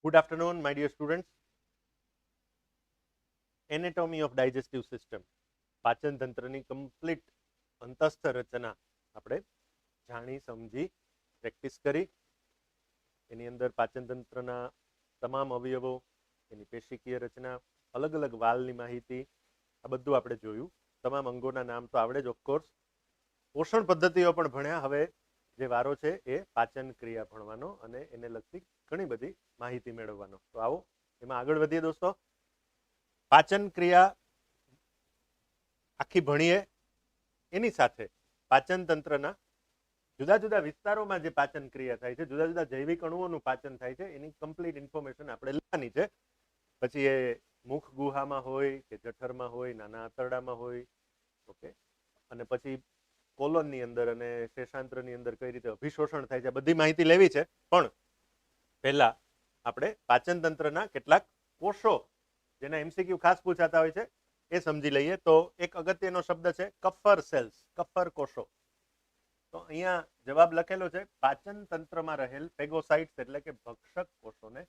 Good afternoon, my dear students. Anatomy of digestive system. પાચન તંત્રની complete અંતસ્થ રચના આપણે જાણી સમજી પ્રેક્ટિસ કરી. એની અંદર પાચન તંત્રના તમામ અવયવો, એની પેશીકીય રચના, અલગ અલગ વાલની માહિતી, આ બધું આપણે જોયું. તમામ અંગોના નામ તો આવડે જ ઓફકોર્સ. પોષણ પદ્ધતિઓ પણ ભણ્યા. હવે જે વારો છે એ પાચન ક્રિયા ભણવાનો અને એને લગતી ઘણી બધી માહિતી મેળવવાનો. તો આવો એમાં આગળ વધીએ દોસ્તો. પાચન ક્રિયા આખી ભણીએ એની સાથે પાચન તંત્રના જુદા જુદા વિસ્તારોમાં જે પાચન ક્રિયા થાય છે, જુદા જુદા જૈવિક અણુઓનું પાચન થાય છે, એની કમ્પ્લીટ ઇન્ફોર્મેશન આપણે લેવાની છે. પછી એ મુખ ગુહામાં હોય કે જઠરમાં હોય, નાના આંતરડામાં હોય, ઓકે, અને પછી કોલોનની અંદર અને શેષાંત્રની અંદર કઈ રીતે અભિશોષણ થાય છે, બધી માહિતી લેવી છે. પણ પહેલા આપણે પાચન તંત્રના કેટલાક કોષો જેના એમસીક્યુ ખાસ પૂછાતા હોય છે એ સમજી લઈએ. તો એક અગત્યનો શબ્દ છે કફર સેલ્સ, કફર કોષો. તો અહીંયા જવાબ લખેલો છે પાચન તંત્રમાં રહેલ પેગોસાઇટ્સ એટલે કે ભક્ષક કોષોને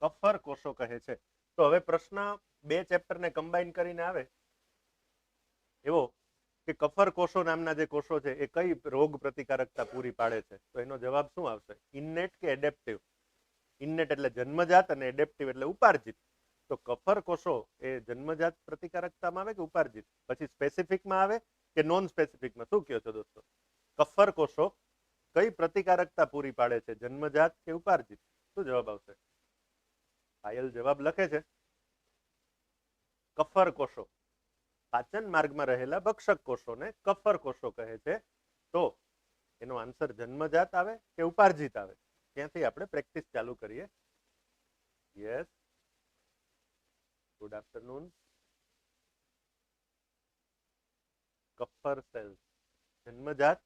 કફર કોષો કહે છે. તો હવે પ્રશ્ન બે ચેપ્ટરને કમ્બાઈન કરીને આવે એવો કે કફર કોષો નામના જે કોષો છે એ કઈ રોગ પ્રતિકારકતા પૂરી પાડે છે. તો એનો જવાબ શું આવશે? ઇન્નેટ કે એડેપ્ટિવ? ઇન્નેટ એટલે જન્મજાત અને એડેપ્ટિવ એટલે ઉપાર્જિત. તો કફર કોષો એ જન્મજાત પ્રતિકારકતામાં આવે કે ઉપાર્જિત? પછી સ્પેસિફિકમાં આવે કે નોન સ્પેસિફિકમાં? શું કહો છો દોસ્તો? કફર કોષો કઈ પ્રતિકારકતા પૂરી પાડે છે, જન્મજાત કે ઉપાર્જિત? શું જવાબ આવશે? પાયલ જવાબ લખે છે કફર કોષો. પાચન માર્ગમાં રહેલા ભક્ષક કોષોને કફર કોષો કહે છે. તો એનો આન્સર જન્મજાત આવે કે ઉપાર્જિત આવે? ત્યાંથી આપણે પ્રેક્ટિસ ચાલુ કરીએ. Yes, good afternoon. કફર સેલ્સ જન્મજાત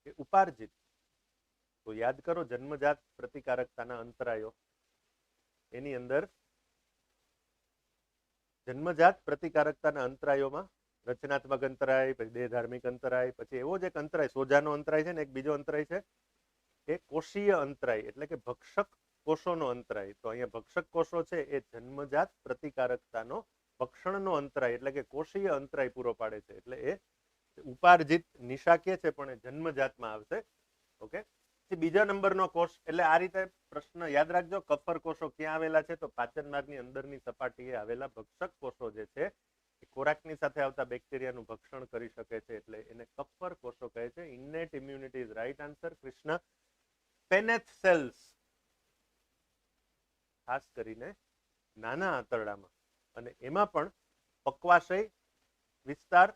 કે ઉપાર્જિત? તો યાદ કરો જન્મજાત પ્રતિકારકતાના અંતરાયો. એની અંદર જન્મજાત પ્રતિકારકતાના અંતરાયોમાં રચનાત્મક અંતરાય, પછી દેહધાર્મિક અંતરાય, પછી એવો જ એક અંતરાય સોજાનો અંતરાય છે ને એક બીજો અંતરાય છે એ કોષીય અંતરાય એટલે કે ભક્ષક કોષોનો અંતરાય. તો અહીંયા ભક્ષક કોષો છે એ જન્મજાત પ્રતિકારકતાનો ભક્ષણનો અંતરાય એટલે કે કોષીય અંતરાય પૂરો પાડે છે. એટલે એ ઉપાર્જિત નિશાકીય છે પણ એ જન્મજાતમાં આવશે. ઓકે, બીજા નંબરનો કોષ એટલે આ રીતે પ્રશ્ન યાદ રાખજો. કફર કોષો ક્યાં આવેલા છે? તો પાચન માર્ગની અંદરની સપાટીએ આવેલા ભક્ષક કોષો જે છે એ ખોરાકની સાથે આવતા બેક્ટેરિયાનું ભક્ષણ કરી શકે છે એટલે એને કફર કોષો કહે છે. Innate immunity is right answer. Krishna. Paneth cells ખાસ કરીને નાના આંતરડામાં અને એમાં પણ પક્વાશય વિસ્તાર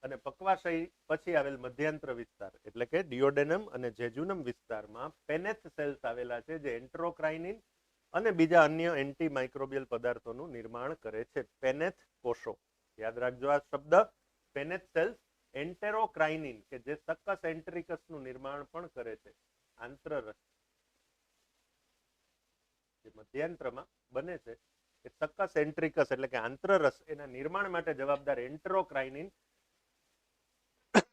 અને પક્વાશય પછી આવેલ મધ્યાંત્ર વિસ્તાર એટલે કે ડિયોડેનમ અને જેજુનમ વિસ્તારમાં પેનેથ સેલ્સ આવેલા છે જે એન્ટ્રોક્રાઇનિન અને બીજા અન્ય એન્ટી માઇક્રોબિયલ પદાર્થોનું નિર્માણ કરે છે. પેનેથ કોષો યાદ રાખજો આ શબ્દ. પેનેથ સેલ્સ એન્ટેરોક્રાઇનિન કે જે સક્કસ એન્ટ્રિકસનું નિર્માણ પણ કરે છે. આંત્રરસ જે મધ્યાંત્રમાં બને છે એ સક્કસ એન્ટ્રિકસ એટલે કે આંત્રરસ એના નિર્માણ માટે જવાબદાર એન્ટેરોક્રાઇનિન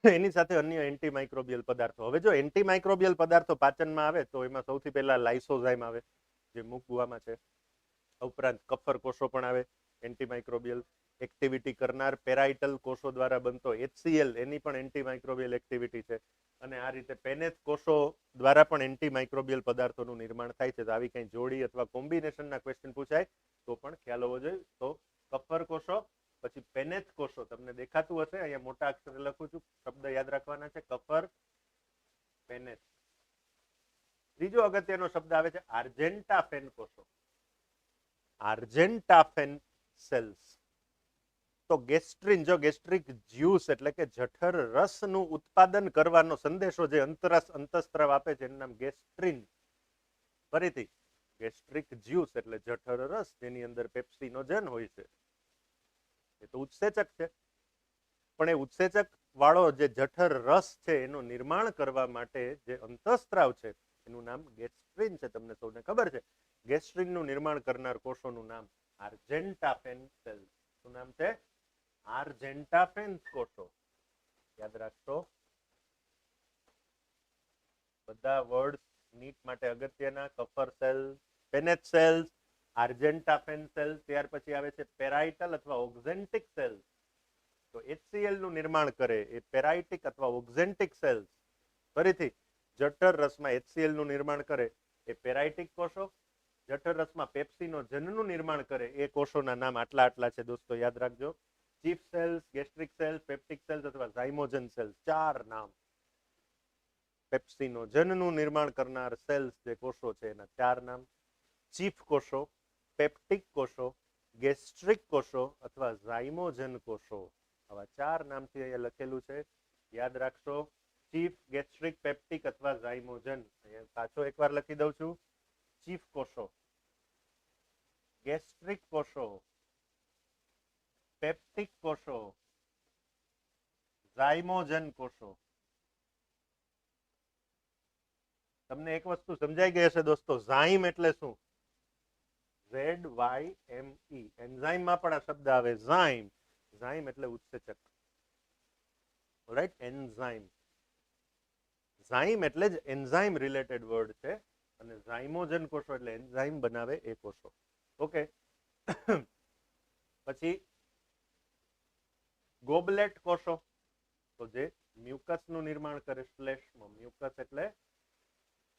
એની સાથે અન્ય એન્ટી માઇક્રોબિયલ પદાર્થો. હવે જો એન્ટી માઇક્રોબિયલ પદાર્થો પાચનમાં આવે તો એમાં સૌથી પહેલા લાઇસોઝાઇમ આવે જે મુખ ગુહામાં છે. ઉપરાંત કફર કોષો પણ આવે એન્ટી માઇક્રોબિયલ એક્ટિવિટી કરનાર. પેરાઇટલ કોષો દ્વારા બનતો HCl એની પણ એન્ટી માઇક્રોબિયલ એક્ટિવિટી છે. અને આ રીતે પેનેથ કોષો દ્વારા પણ એન્ટી માઇક્રોબિયલ પદાર્થોનું નિર્માણ થાય છે. તો આવી કંઈ જોડી અથવા કોમ્બિનેશનના ક્વેશ્ચન પૂછાય તો પણ ખ્યાલ હોવો જોઈએ. તો કફર કોષો પછી પેનેથ કોષો તમને દેખાતું હશે અહીંયા મોટા અક્ષરે લખું છું. શબ્દ યાદ રાખવાના છે કફર પેનેથ. ત્રીજો અગત્યનો શબ્દ આવે છે આર્જેન્ટાફેન કોષો. આર્જેન્ટાફેન સેલ્સ. તો ગેસ્ટ્રિન, જો ગેસ્ટ્રિક જ્યુસ એટલે કે જઠર રસનું ઉત્પાદન કરવાનો સંદેશો જે અંતસ્ત્રાવ આપે છે એનું નામ ગેસ્ટ્રિન. ફરીથી ગેસ્ટ્રિક જ્યુસ એટલે જઠર રસ જેની અંદર પેપ્સિનોજન હોય છે એ તો ઉત્સેચક છે. પણ એ ઉત્સેચક વાળો જે જઠર રસ છે એનું નિર્માણ કરવા માટે જે અંતસ્ત્રાવ છે એનું નામ ગેસ્ટ્રિન છે. તમને સૌને ખબર છે ગેસ્ટ્રિનનું નિર્માણ કરનાર કોષોનું નામ આર્જેન્ટાફેન સેલ્સ. શું નામ છે? આર્જેન્ટાફેન કોષો. યાદ રાખશો બધા વર્ડ નીટ માટે અગત્યના કફર સેલ, પેનેટ સેલ્સ, આર્જેન્ટાફેન સેલ્સ, ત્યાર પછી આવે છે પેરાઇટલ અથવા ઓક્ઝેન્ટિક સેલ્સ. તો HCl નું નિર્માણ કરે એ પેરાઇટિક અથવા ઓક્ઝેન્ટિક સેલ્સ. ફરીથી જઠર રસમાં HCl નું નિર્માણ કરે એ પેરાઇટિક કોષો, જઠર રસમાં પેપ્સિનોજનનું નિર્માણ કરે એ કોષોના નામ આટલા આટલા છે દોસ્તો, યાદ રાખજો. Chief cells, gastric cells, peptic cells અથવા ઝાઇમોજન સેલ્સ, 4 નામ. પેપ્સિનોજનનું નિર્માણ કરનાર સેલ્સ જે કોષો છે એના 4 નામ. ચીફ કોષો, પેપ્ટિક કોષો, ગેસ્ટ્રિક કોષો અથવા ઝાઇમોજન કોષો. આવા 4 નામથી અહીંયા લખેલું છે, યાદ રાખશો. ચીફ, ગેસ્ટ્રિક, પેપ્ટિક અથવા ઝાઇમોજન. અહીંયા પાછો એકવાર લખી દઉં છું. ચીફ કોષો, ગેસ્ટ્રિક કોષો, પેપ્ટિક કોષો, ઝાઇમોજન કોષો. તમને એક વસ્તુ સમજાઈ ગઈ હશે દોસ્તો, ઝાઇમ એટલે શું? ZYME. એન્ઝાઇમમાં પણ આ શબ્દ આવે, ઝાઇમ. ઝાઇમ એટલે ઉત્સેચક. Right, enzyme. ઝાઇમ એટલે જ એન્ઝાઇમ રિલેટેડ વર્ડ છે, અને ઝાઇમોજન કોષો એટલે એન્ઝાઇમ બનાવે એ કોષો. ઓકે. પછી ગોબલેટ કોષો, તો જે મ્યુકસનું નિર્માણ કરે, શ્લેષ્મ. મ્યુકસ એટલે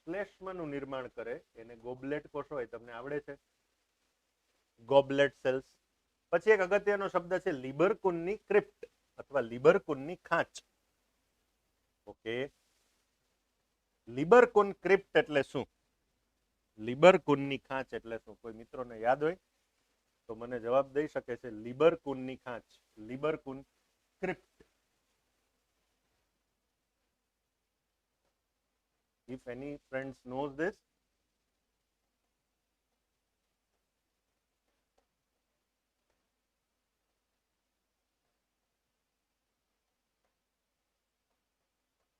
શ્લેષ્મનું નિર્માણ કરે એને ગોબલેટ કોષો, એ તમને આવડે છે, ગોબલેટ સેલ્સ. પછી એક અગત્યનો શબ્દ છે લિબરકુનની ક્રિપ્ટ અથવા લિબરકુનની ખાંચ. ઓકે, લિબરકુન ક્રિપ્ટ એટલે શું? લિબરકુનની ખાંચ એટલે શું? કોઈ મિત્રોને યાદ હોય તો મને જવાબ દઈ શકે છે. લિબરકુનની ખાંચ, લિબરકુન ક્રિપ્ટ. If any friends knows this,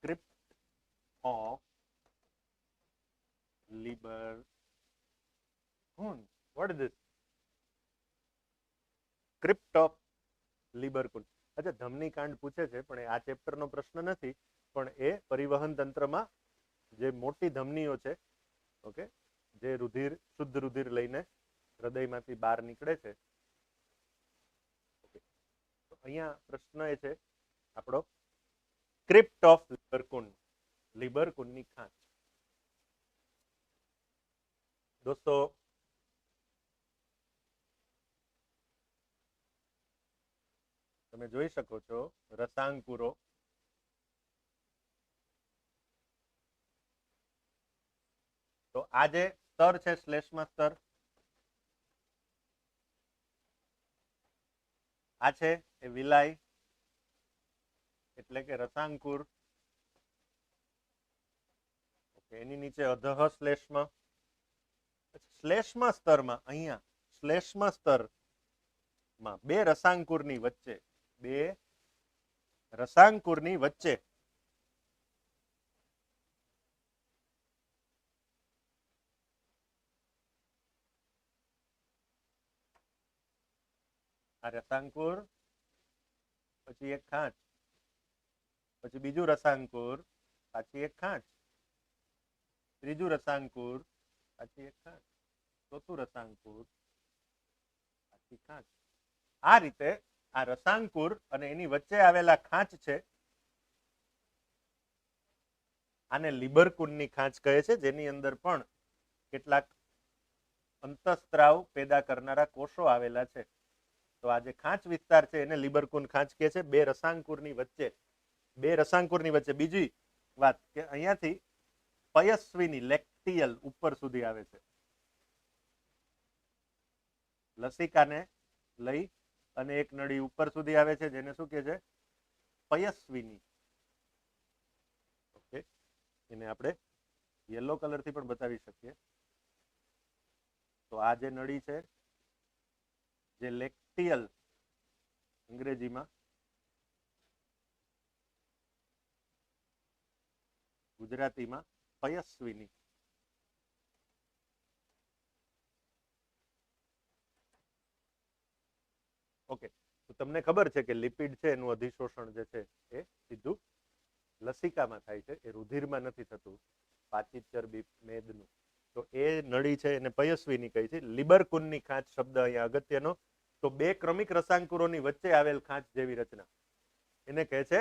crypt of Liverpool. What is this? Crypt of Liverpool. અચ્છા, ધમની કાંડ પૂછે છે, પણ આ ચેપ્ટરનો પ્રશ્ન નથી, પણ એ પરિવહન તંત્રમાં જે મોટી ધમનીઓ છે, ઓકે, જે રુધિર, શુદ્ધ રુધિર લઈને હૃદયમાંથી બહાર નીકળે છે. ઓકે, તો અહીંયા પ્રશ્ન એ છે આપણો ક્રિપ્ટ ઓફ લિબરકુન, લિબરકુનની ખાંચ. દોસ્તો તમે જોઈ શકો છો રસાંકુરો. તો આ જે સ્તર છે શ્લેષ્મા સ્તર, આ છે એ વિલાય એટલે કે રસાંકુર. ઓકે, એની નીચે અધઃ શ્લેષ્મ. શ્લેષ્મા સ્તરમાં અહીંયા શ્લેષ્મા સ્તરમાં બે રસાંકુરની વચ્ચે, બે રસાંકુરની વચ્ચે આ રસાંકુર, પછી એક ખાંચ, પછી બીજું રસાંકુર, પાછી એક ખાંચ, ત્રીજું રસાંકુર, પાછી એક ખાંચ, ચોથું રસાંકુર, પાછી ખાંચ. આ રીતે આ રસાંકુર અને એની વચ્ચે આવેલા ખાંચ છે, આને લિબરકુનની ખાંચ કહે છે, જેની અંદર પણ કેટલાક અંતઃસ્ત્રાવ પેદા કરનારા કોષો આવેલા છે. તો આ જે ખાંચ વિસ્તાર છે એને લિબરકુન ખાંચ કહે છે. બે રસાંકુરની વચ્ચે, બે રસાંકુરની વચ્ચે. બીજી વાત કે અહીંયાથી પયસ્વીની લેક્ટિયલ ઉપર સુધી આવે છે. લસિકાને લઈ અને એક નળી ઉપર સુધી આવે છે, જેને શું કહે છે? પયસ્વીની. ઓકે, એને આપણે યલો કલરથી પણ બતાવી શકીએ. તો આ જે નળી છે, જે લેક્ટિયલ અંગ્રેજીમાં, ગુજરાતીમાં પયસ્વીની. ઓકે, તો તમને ખબર છે કે લિપિડ છે એનું અધિશોષણ જે છે એ સીધું લસિકામાં થાય છે, એ રુધિરમાં નથી થતું. પાચી ચરબી મેદનું. તો એ નળી છે એને પયસ્વીની કહી છે. લિબરકુનની ખાંચ શબ્દ અહીંયા અગત્યનો. તો બે ક્રમિક રસાંકુરોની વચ્ચે આવેલ ખાંચ જેવી રચના એને કહે છે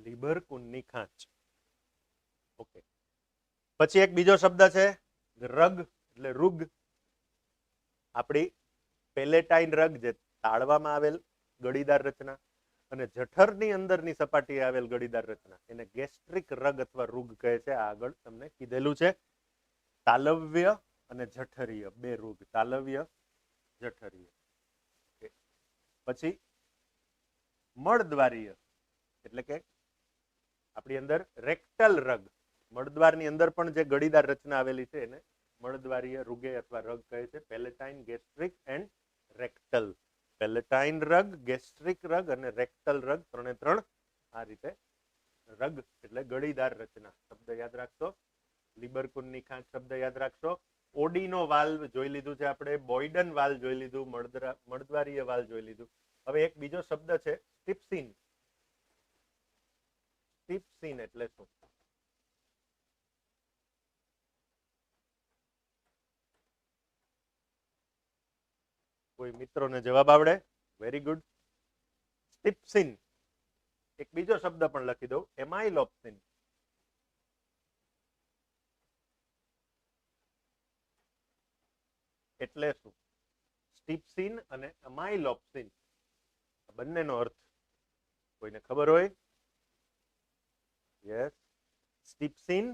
લિબરકુનની ખાંચ. ઓકે, પછી એક બીજો શબ્દ છે રગ એટલે રૂગ. આપણી પેલેટાઇન રગ જે તાળવામાં આવેલ ગળીદાર રચના અને જઠરની અંદરની સપાટીએ આવેલ ગળીદાર રચના એને ગેસ્ટ્રિક રગ અથવા રૂગ કહે છે. આગળ તમને કીધેલું છે. તાલવ્ય અને જઠરીય બે રૂગ, તાલવ્ય જઠરીય. પછી મળદ્વારીય એટલે કે આપણી અંદર રેક્ટલ રગ, મળદ્વારની અંદર પણ જે ગળીદાર રચના આવેલી છે એને મળદ્વારીય રૂગે અથવા રગ કહે છે. Palatine, gastric and rectal. Palatine રગ, ગેસ્ટ્રિક રગ અને રેક્ટલ રગ, ત્રણે ત્રણ આ રીતે રગ એટલે ગળીદાર રચના. શબ્દ યાદ રાખશો. લિબરકુનની ખાંચ શબ્દ યાદ રાખશો. ઓડીનો વાલ્વ જોઈ લીધું છે આપણે, બોયડન વાલ્વ જોઈ લીધું, મળદ્વારીય વાલ્વ જોઈ લીધું. હવે એક બીજો શબ્દ છે સ્ટિપ્સિન. સ્ટિપ્સિન એટલે શું? કોઈ મિત્રોને જવાબ આવડે? Very good. સ્ટિપ્સિન. એક બીજો શબ્દ પણ લખી દઉં, એમાઇલોપ્સિન. એટલે શું? સ્ટિપ્સિન અને એમાઇલોપ્સિન બંનેનો અર્થ કોઈને ખબર હોય? Yes, steapsin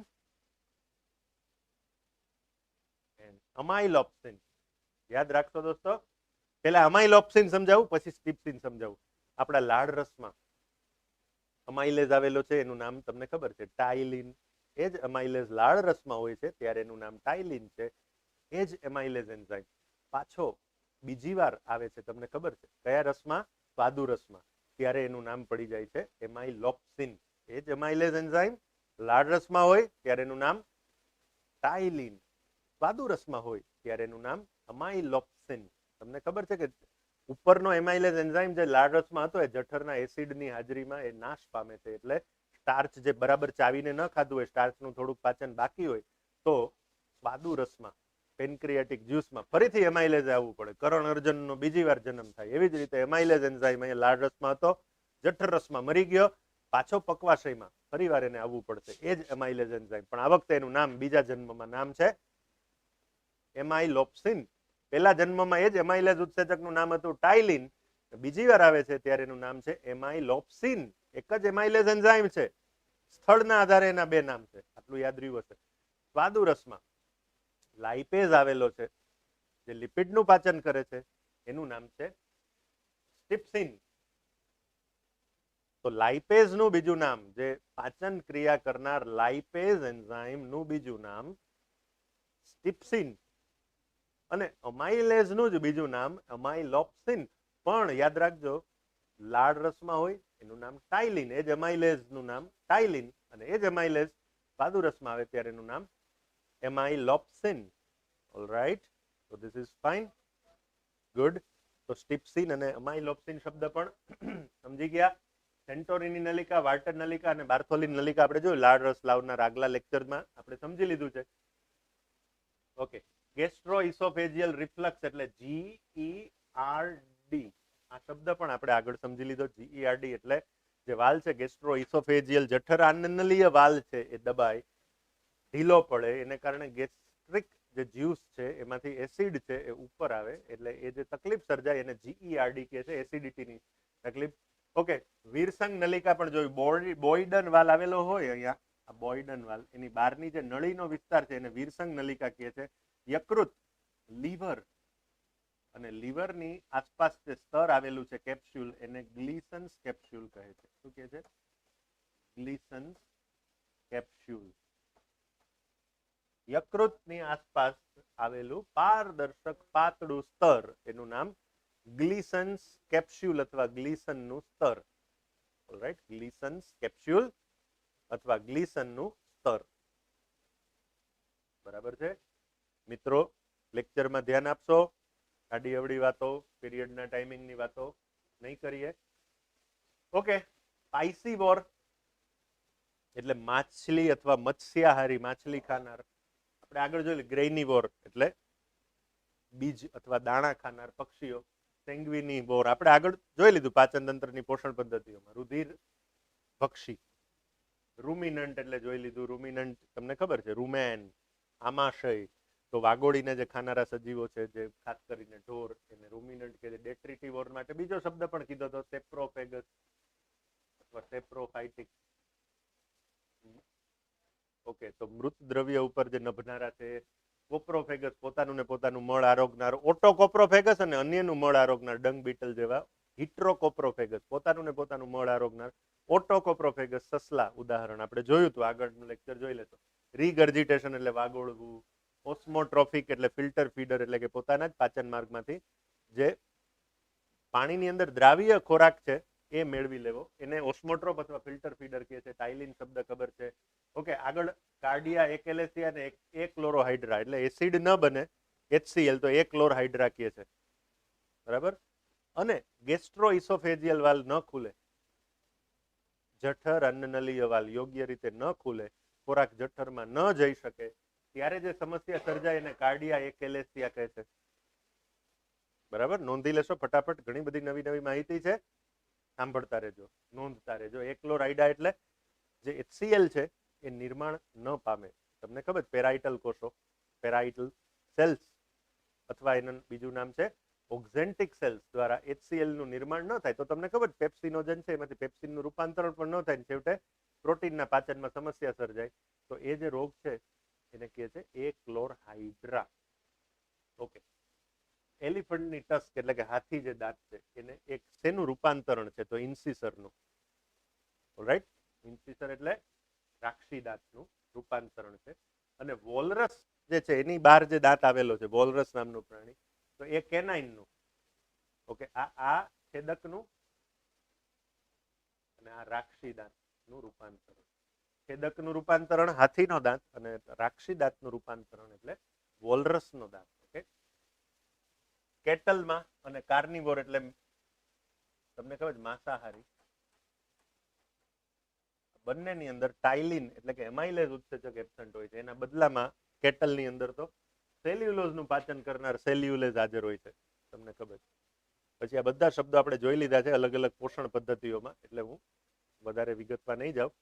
and amylopsin. યાદ રાખશો દોસ્તો. પહેલા અમાઇલોપ્સિન સમજાવું પછી સ્ટિપ્સિન સમજાવું. આપણા લાળ રસમાં અમાઇલેઝ આવેલો છે એનું નામ તમને ખબર છે ટાઇલિન. એ જ અમાઇલેઝ લાળ રસમાં હોય છે ત્યારે એનું નામ ટાઇલિન છે. એ જ એમાઇલેઝ એન્ઝાઇમ પાછો બીજી વાર આવે છે તમને ખબર છે કયા રસમાં? સ્વાદુ રસમાં. ત્યારે એનું નામ પડી જાય છે એમાઇલોપ્સિન. એ જ એમાઇલેઝ એન્ઝાઇમ લાળ રસમાં હોય ત્યારે એનું નામ ટાઇલિન, સ્વાદુ રસમાં હોય ત્યારે એનું નામ અમાઇલોપ્સિન. તમને ખબર છે કે ઉપરનો એમાઇલેઝ એન્ઝાઇમ જે લાળ રસમાં હતો એ જઠરના એસિડની હાજરીમાં એ નાશ પામે છે. એટલે સ્ટાર્ચ જે બરાબર ચાવીને ન ખાધું હોય, સ્ટાર્ચનું થોડુંક પાચન બાકી હોય તો સ્વાદુ રસમાં, પેન્ક્રિયાટિક જ્યુસમાં ફરીથી એમાઇલેઝ આવવું પડે. કરણ અર્જુનનો બીજી વાર જન્મ થાય. એવી જ રીતે એમાઇલેઝ એન્ઝાઇમ અહીંયા લાળ રસમાં હતો, જઠર રસમાં મરી ગયો, પાછો પકવાશયમાં ફરી વાર એને આવવું પડશે. એ જ એમાઇલેઝ એન્ઝાઇમ. પણ આ વખતે એનું નામ બીજા જન્મમાં નામ છે એમાઇલોપ્સિન. પહેલા જન્મમાં એ જ એમાઇલેઝ ઉત્સેચકનું નામ હતું ટાઇલિન. બીજી વાર આવે છે ત્યારે એનું નામ છે એમાઇલોપ્સિન. એક જ એમાઇલેઝ એન્ઝાઇમ છે, સ્થળના આધારે એના બે નામ છે. આટલું યાદ રહ્યું હશે. સ્વાદુ રસમાં લાઇપેઝ આવેલો છે જે લિપિડનું પાચન કરે છે, એનું નામ છે સ્ટિપ્સિન. તો લાઇપેઝનું બીજું નામ, જે પાચન ક્રિયા કરનાર લાઇપેઝ એન્ઝાઇમનું બીજું નામ સ્ટિપ્સિન. અને અમાઇલેઝનું જ બીજું નામ અમાઇલોપ્સિન. પણ યાદ રાખજો લાળ રસમાં હોય એનું નામ ટાઇલિન. એ જ એમાઇલેઝનું નામ ટાઇલિન. અને એ જ એમાઇલેઝ સ્વાદુ રસમાં આવે ત્યારે એનું નામ amylopsin. Alright, so this is fine, good. તો સ્ટિપ્સિન અને અમાઇલોપ્સિન શબ્દ પણ સમજી ગયા. સેન્ટોરીની નલિકા, વાર્ટર નલિકા અને બાર્થોલિન નલિકા આપણે જોયું લાળ રસ લાવનાર આગલા લેક્ચરમાં આપણે સમજી લીધું છે. ઓકે, ગેસ્ટ્રોઇસોફેજિયલ રિફ્લક્સ એટલે GERD. આ શબ્દ પણ આપણે આગળ સમજી લીધો. GERD એટલે જે વાલ છે ગેસ્ટ્રોઇસોફેજિયલ, જઠર આનનલીય વાલ છે એ દબાય, ઢીલો પડે, એને કારણે ગેસ્ટ્રિક જે જ્યુસ છે એમાંથી એસિડ છે એ ઉપર આવે એટલે એ જે તકલીફ સર્જાય એને GERD કહે છે, એસિડિટીની તકલીફ. ઓકે, વીરસંગ નલિકા પણ જોયું. બોયડન વાલ આવેલો હોય અહીંયા, આ બોયડન વાલ, એની બહારની જે નળીનો વિસ્તાર છે એને વીરસંગ નલિકા કહે છે. યકૃત, લીવર અને લીવરની આસપાસ જે સ્તર આવેલું છે કેપ્સ્યુલ એને ગ્લિસન્સ કેપ્સ્યુલ કહે છે. શું કહે છે? ગ્લિસન્સ કેપ્સ્યુલ. યકૃતની આસપાસ આવેલું પારદર્શક પાતળું સ્તર એનું નામ ગ્લિસન્સ કેપ્સ્યુલ અથવા ગ્લિસનનું સ્તર. ઓલરાઈટ, ગ્લિસન્સ કેપ્સ્યુલ અથવા ગ્લિસનનું સ્તર. બરાબર છે મિત્રો? લેક્ચરમાં ધ્યાન આપશો. આડી અવડી વાતો, પીરિયડના ટાઈમિંગની વાતો નહીં કરીએ. ઓકે, પાઇસી વોર એટલે માછલી અથવા મત્સ્યાહારી, માછલી ખાનાર. આપણે આગળ જોયું ગ્રેનિવોર એટલે બીજ અથવા દાણા ખાનાર પક્ષીઓ. સેંગ્વિનિવોર આપણે આગળ જોઈ લીધું પાચન તંત્રની પોષણ પદ્ધતિઓમાં. રુધિર ભક્ષી. રૂમિનન્ટ એટલે જોઈ લીધું. રૂમિનન્ટ તમને ખબર છે, રૂમેન, આમાશય. તો વાગોળીને જે ખાનારા સજીવો છે, જે ખાસ કરીને ઢોર, એને રૂમિનન્ટ કે ડેટ્રિટિવોર માટે બીજો શબ્દ પણ કીધો હતો, સેપ્રોફેગસ અથવા સેપ્રોફાઇટિક. ઓકે, તો મૃત દ્રવ્ય ઉપર જે નભનારા છે, કોપ્રોફેગસ પોતાનું ને પોતાનું મળ આરોગનાર, ઓટોકોપ્રોફેગસ અને અન્યનું મળ આરોગનાર ડંગ બીટલ જેવા. હિટ્રોકોપ્રોફેગસ પોતાનું ને પોતાનું મળ આરોગનાર. ઓટોકોપ્રોફેગસ સસલા ઉદાહરણ આપણે જોયું હતું, આગળનું લેક્ચર જોઈ લેતો. રીગર્જિટેશન એટલે વાગોળવું. ઓસ્મોટ્રોફિક એટલે ફિલ્ટર ફીડર એટલે કે પોતાના જ પાચન માર્ગમાંથી જે પાણીની અંદર દ્રાવ્ય ખોરાક છે એ મેળવી લેવો, એને ઓસ્મોટ્રોપ અથવા ફિલ્ટર ફીડર કહે છે. ટાઇલિન શબ્દ ખબર છે. ઓકે, આગળ કાર્ડિયા એકેલેસિયા અને એક ક્લોરોહાઇડ્રા એટલે એસિડ ન બને HCl તો એક ક્લોરહાઇડ્રા કહે છે, બરાબર. અને ગેસ્ટ્રો ઇસોફેજિયલ વાલ્વ ન ખુલે, જઠર અન્નનળીય વાલ્વ યોગ્ય રીતે ન ખુલે, ખોરાક જઠરમાં ન જઈ શકે, ત્યારે જે સમસ્યા સર્જાય એને કાર્ડિયા એકેલેસિયા કહે છે, બરાબર. નોંધી લેશો ફટાફટ, ઘણી બધી નવી નવી માહિતી છે, સાંભળતા રહેજો, નોંધતા રહેજો. એક ક્લોરાઇડા એટલે જે HCl છે એ નિર્માણ ન પામે. તમને ખબર પેરાઇટલ કોષો, પેરાઇટલ સેલ્સ અથવા એનું બીજું નામ છે ઓક્ઝેન્ટિક સેલ્સ દ્વારા HCl નું નિર્માણ ન થાય તો તમને ખબર પેપ્સિનોજન છે એમાંથી પેપ્સિનનું રૂપાંતરણ પણ ન થાય, છેવટે પ્રોટીનના પાચનમાં સમસ્યા સર્જાય. તો એ જે રોગ છે એને કહે છે એ ક્લોરહાઇડ્રા. ઓકે, એલિફન્ટની ટસ્ક એટલે કે હાથી જે દાંત છે એને એક શેનું રૂપાંતરણ છે તો ઇન્સિસરનું. ઓલરાઈટ, ઇન્સિસર એટલે રાક્ષી દાંતનું રૂપાંતરણ છે. અને વોલરસ જે છે એની બહાર જે દાંત આવેલો છે, વોલરસ નામનું પ્રાણી, તો એ કેનાઇનનું. ઓકે, આ છેદકનું અને આ રાક્ષી દાંતનું રૂપાંતરણ. છેદકનું રૂપાંતરણ હાથીનો દાંત અને રાક્ષી દાંતનું રૂપાંતરણ એટલે વોલરસનો દાંત. ઓકે, કેટલમાં અને કાર્નિવોર એટલે તમને ખબર છે માંસાહારી, બંનેની અંદર ટાઇલિન એટલે કે એમાઇલેઝ ઉત્સેચક એબ્સન્ટ હોય છે. એના બદલામાં કેટલની અંદર તો સેલ્યુલોઝનું પાચન કરનાર સેલ્યુલેઝ હાજર હોય છે, તમને ખબર છે. પછી આ બધા શબ્દો આપણે જોઈ લીધા છે અલગ અલગ પોષણ પદ્ધતિઓમાં, એટલે હું વધારે વિગતમાં નહીં જાઉં.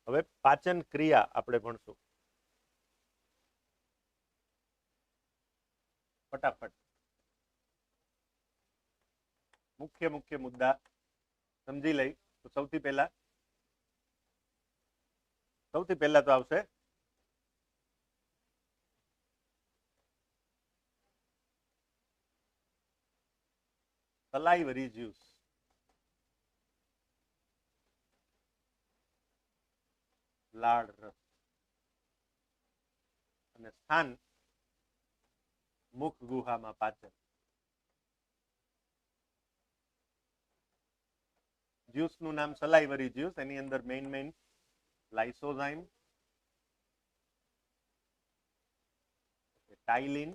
હવે પાચન ક્રિયા આપણે ભણશું ફટાફટ. મુખ્ય મુદ્દા સમજી લઈ તો સૌથી પહેલા તો આવશે salivary juice. લાળ રસ. અને સ્થાન મુખ ગુહામાં પાચન. જ્યુસ નું નામ salivary juice. એની અંદર મેઇન લાઇસોઝાઇમ, ટાઇલિન,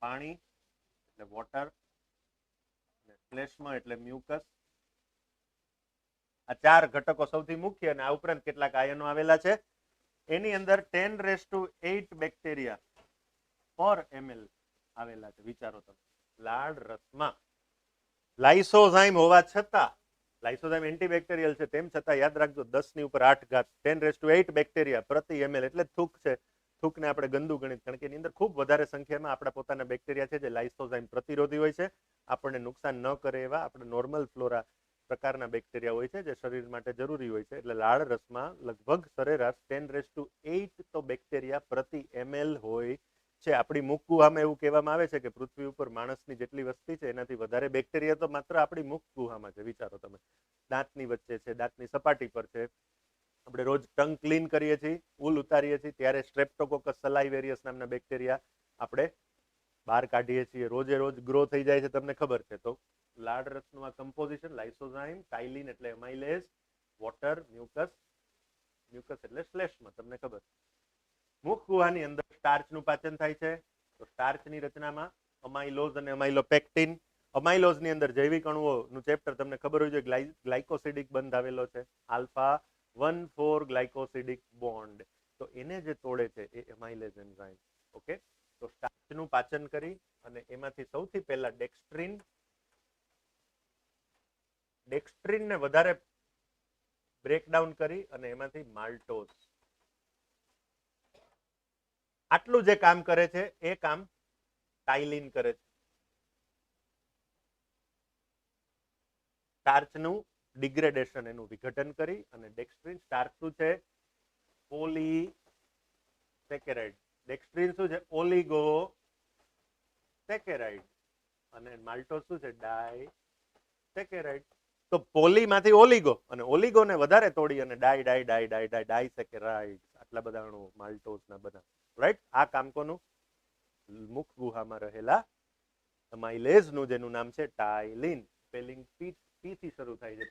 પાણી એટલે વોટર, ફ્લેશ્મા એટલે મ્યુકસ. આ ચાર ઘટકો સૌથી મુખ્ય, અને આ ઉપરાંત કેટલાક આયનો આવેલા છે. એની અંદર 10⁸ બેક્ટેરિયા પર ml આવેલા છે. વિચારો તમે, લાળ રસમાં લાઇસોઝાઇમ હોવા છતાં, લાઇસોઝાઇમ એન્ટીબેક્ટેરિયલ છે તેમ છતાં યાદ રાખજો 10⁸ 10⁸ બેક્ટેરિયા પ્રતિ ml એટલે થૂક છે. થૂકને આપણે ગંદુ ગણિત, કારણ કે એની અંદર ખૂબ વધારે સંખ્યામાં આપણા પોતાના બેક્ટેરિયા છે જે લાઇસોઝાઇમ પ્રતિરોધી હોય છે, આપણને નુકસાન ન કરે એવા આપણે નોર્મલ ફ્લોરા પ્રકારના બેક્ટેરિયા હોય છે જે શરીર માટે જરૂરી હોય છે. એટલે લાળ રસમાં લગભગ સરેરાશ 10⁸ તો બેક્ટેરિયા પ્રતિ ml હોય છે. આપણી મુખ ગુહામાં એવું કહેવામાં આવે છે કે પૃથ્વી ઉપર માણસની જેટલી વસ્તી છે એનાથી વધારે બેક્ટેરિયા તો માત્ર આપણી મુખ ગુહામાં છે. વિચારો તમે, દાંતની વચ્ચે છે, દાંતની સપાટી પર છે. આપણે રોજ ટંગ ક્લીન કરીએ છીએ, ઉલ ઉતારીએ છીએ, ત્યારે સ્ટ્રેપ્ટોકોકસ સલાઇવેરિયસ નામના બેક્ટેરિયા આપણે બહાર કાઢીએ છીએ. રોજે રોજ ગ્રો થઈ જાય છે, તમને ખબર છે. તો લાળ રસનું આ કમ્પોઝિશન લાઇસોઝાઇમ, ટાઇલિન એટલે એમાઇલેઝ, વોટર, મ્યુકસ એટલે શ્લેષ્મ, તમને ખબર. મુખ ગુહાની અંદર સ્ટાર્ચનું પાચન થાય છે. તો સ્ટાર્ચની રચનામાં અમાઇલોઝ અને અમાઇલોપેક્ટિન. અમાઇલોઝ ની અંદર જૈવિક અણુઓનું ચેપ્ટર તમને ખબર હોય છે, ગ્લાયકોસિડિક બંધ આવેલો છે, આલ્ફા 1,4 ગ્લાયકોસિડિક બોન્ડ. તો એને જે તોડે છે એ એમાઇલેઝ એન્ઝાઇમ. ઓકે, તો સ્ટાર્ચનું પાચન કરી અને એમાંથી સૌથી પહેલા ડેક્સ્ટ્રીન ને વધારે બ્રેકડાઉન કરી અને એમાંથી માલ્ટોઝ, આટલું જે કામ કરે છે એ કામ ટાઇલિન કરે છે. સ્ટાર્ચનું ડિગ્રેડેશન, એનું વિઘટન કરી અને ડેક્સ્ટ્રીન, સ્ટાર્ચ શું છે? પોલીસેકેરાઇડ. ડેક્સ્ટ્રીન શું છે? ઓલિગોસેકેરાઇડ. અને માલ્ટોઝ શું છે? ડાયસેકેરાઇડ. તો પોલીમાંથી ઓલિગો, અને ઓલિગોને વધારે તોડી અને ડાયસેકેરાઇડ, આટલા બધા અણુ માલ્ટોઝના બના. રાઈટ? આ કામ કોનું? મુખ ગુહામાં રહેલા અમાઇલેઝનું, જેનું નામ છે ટાઇલિન. સ્પેલિંગ પી થી શરૂ થાય છે,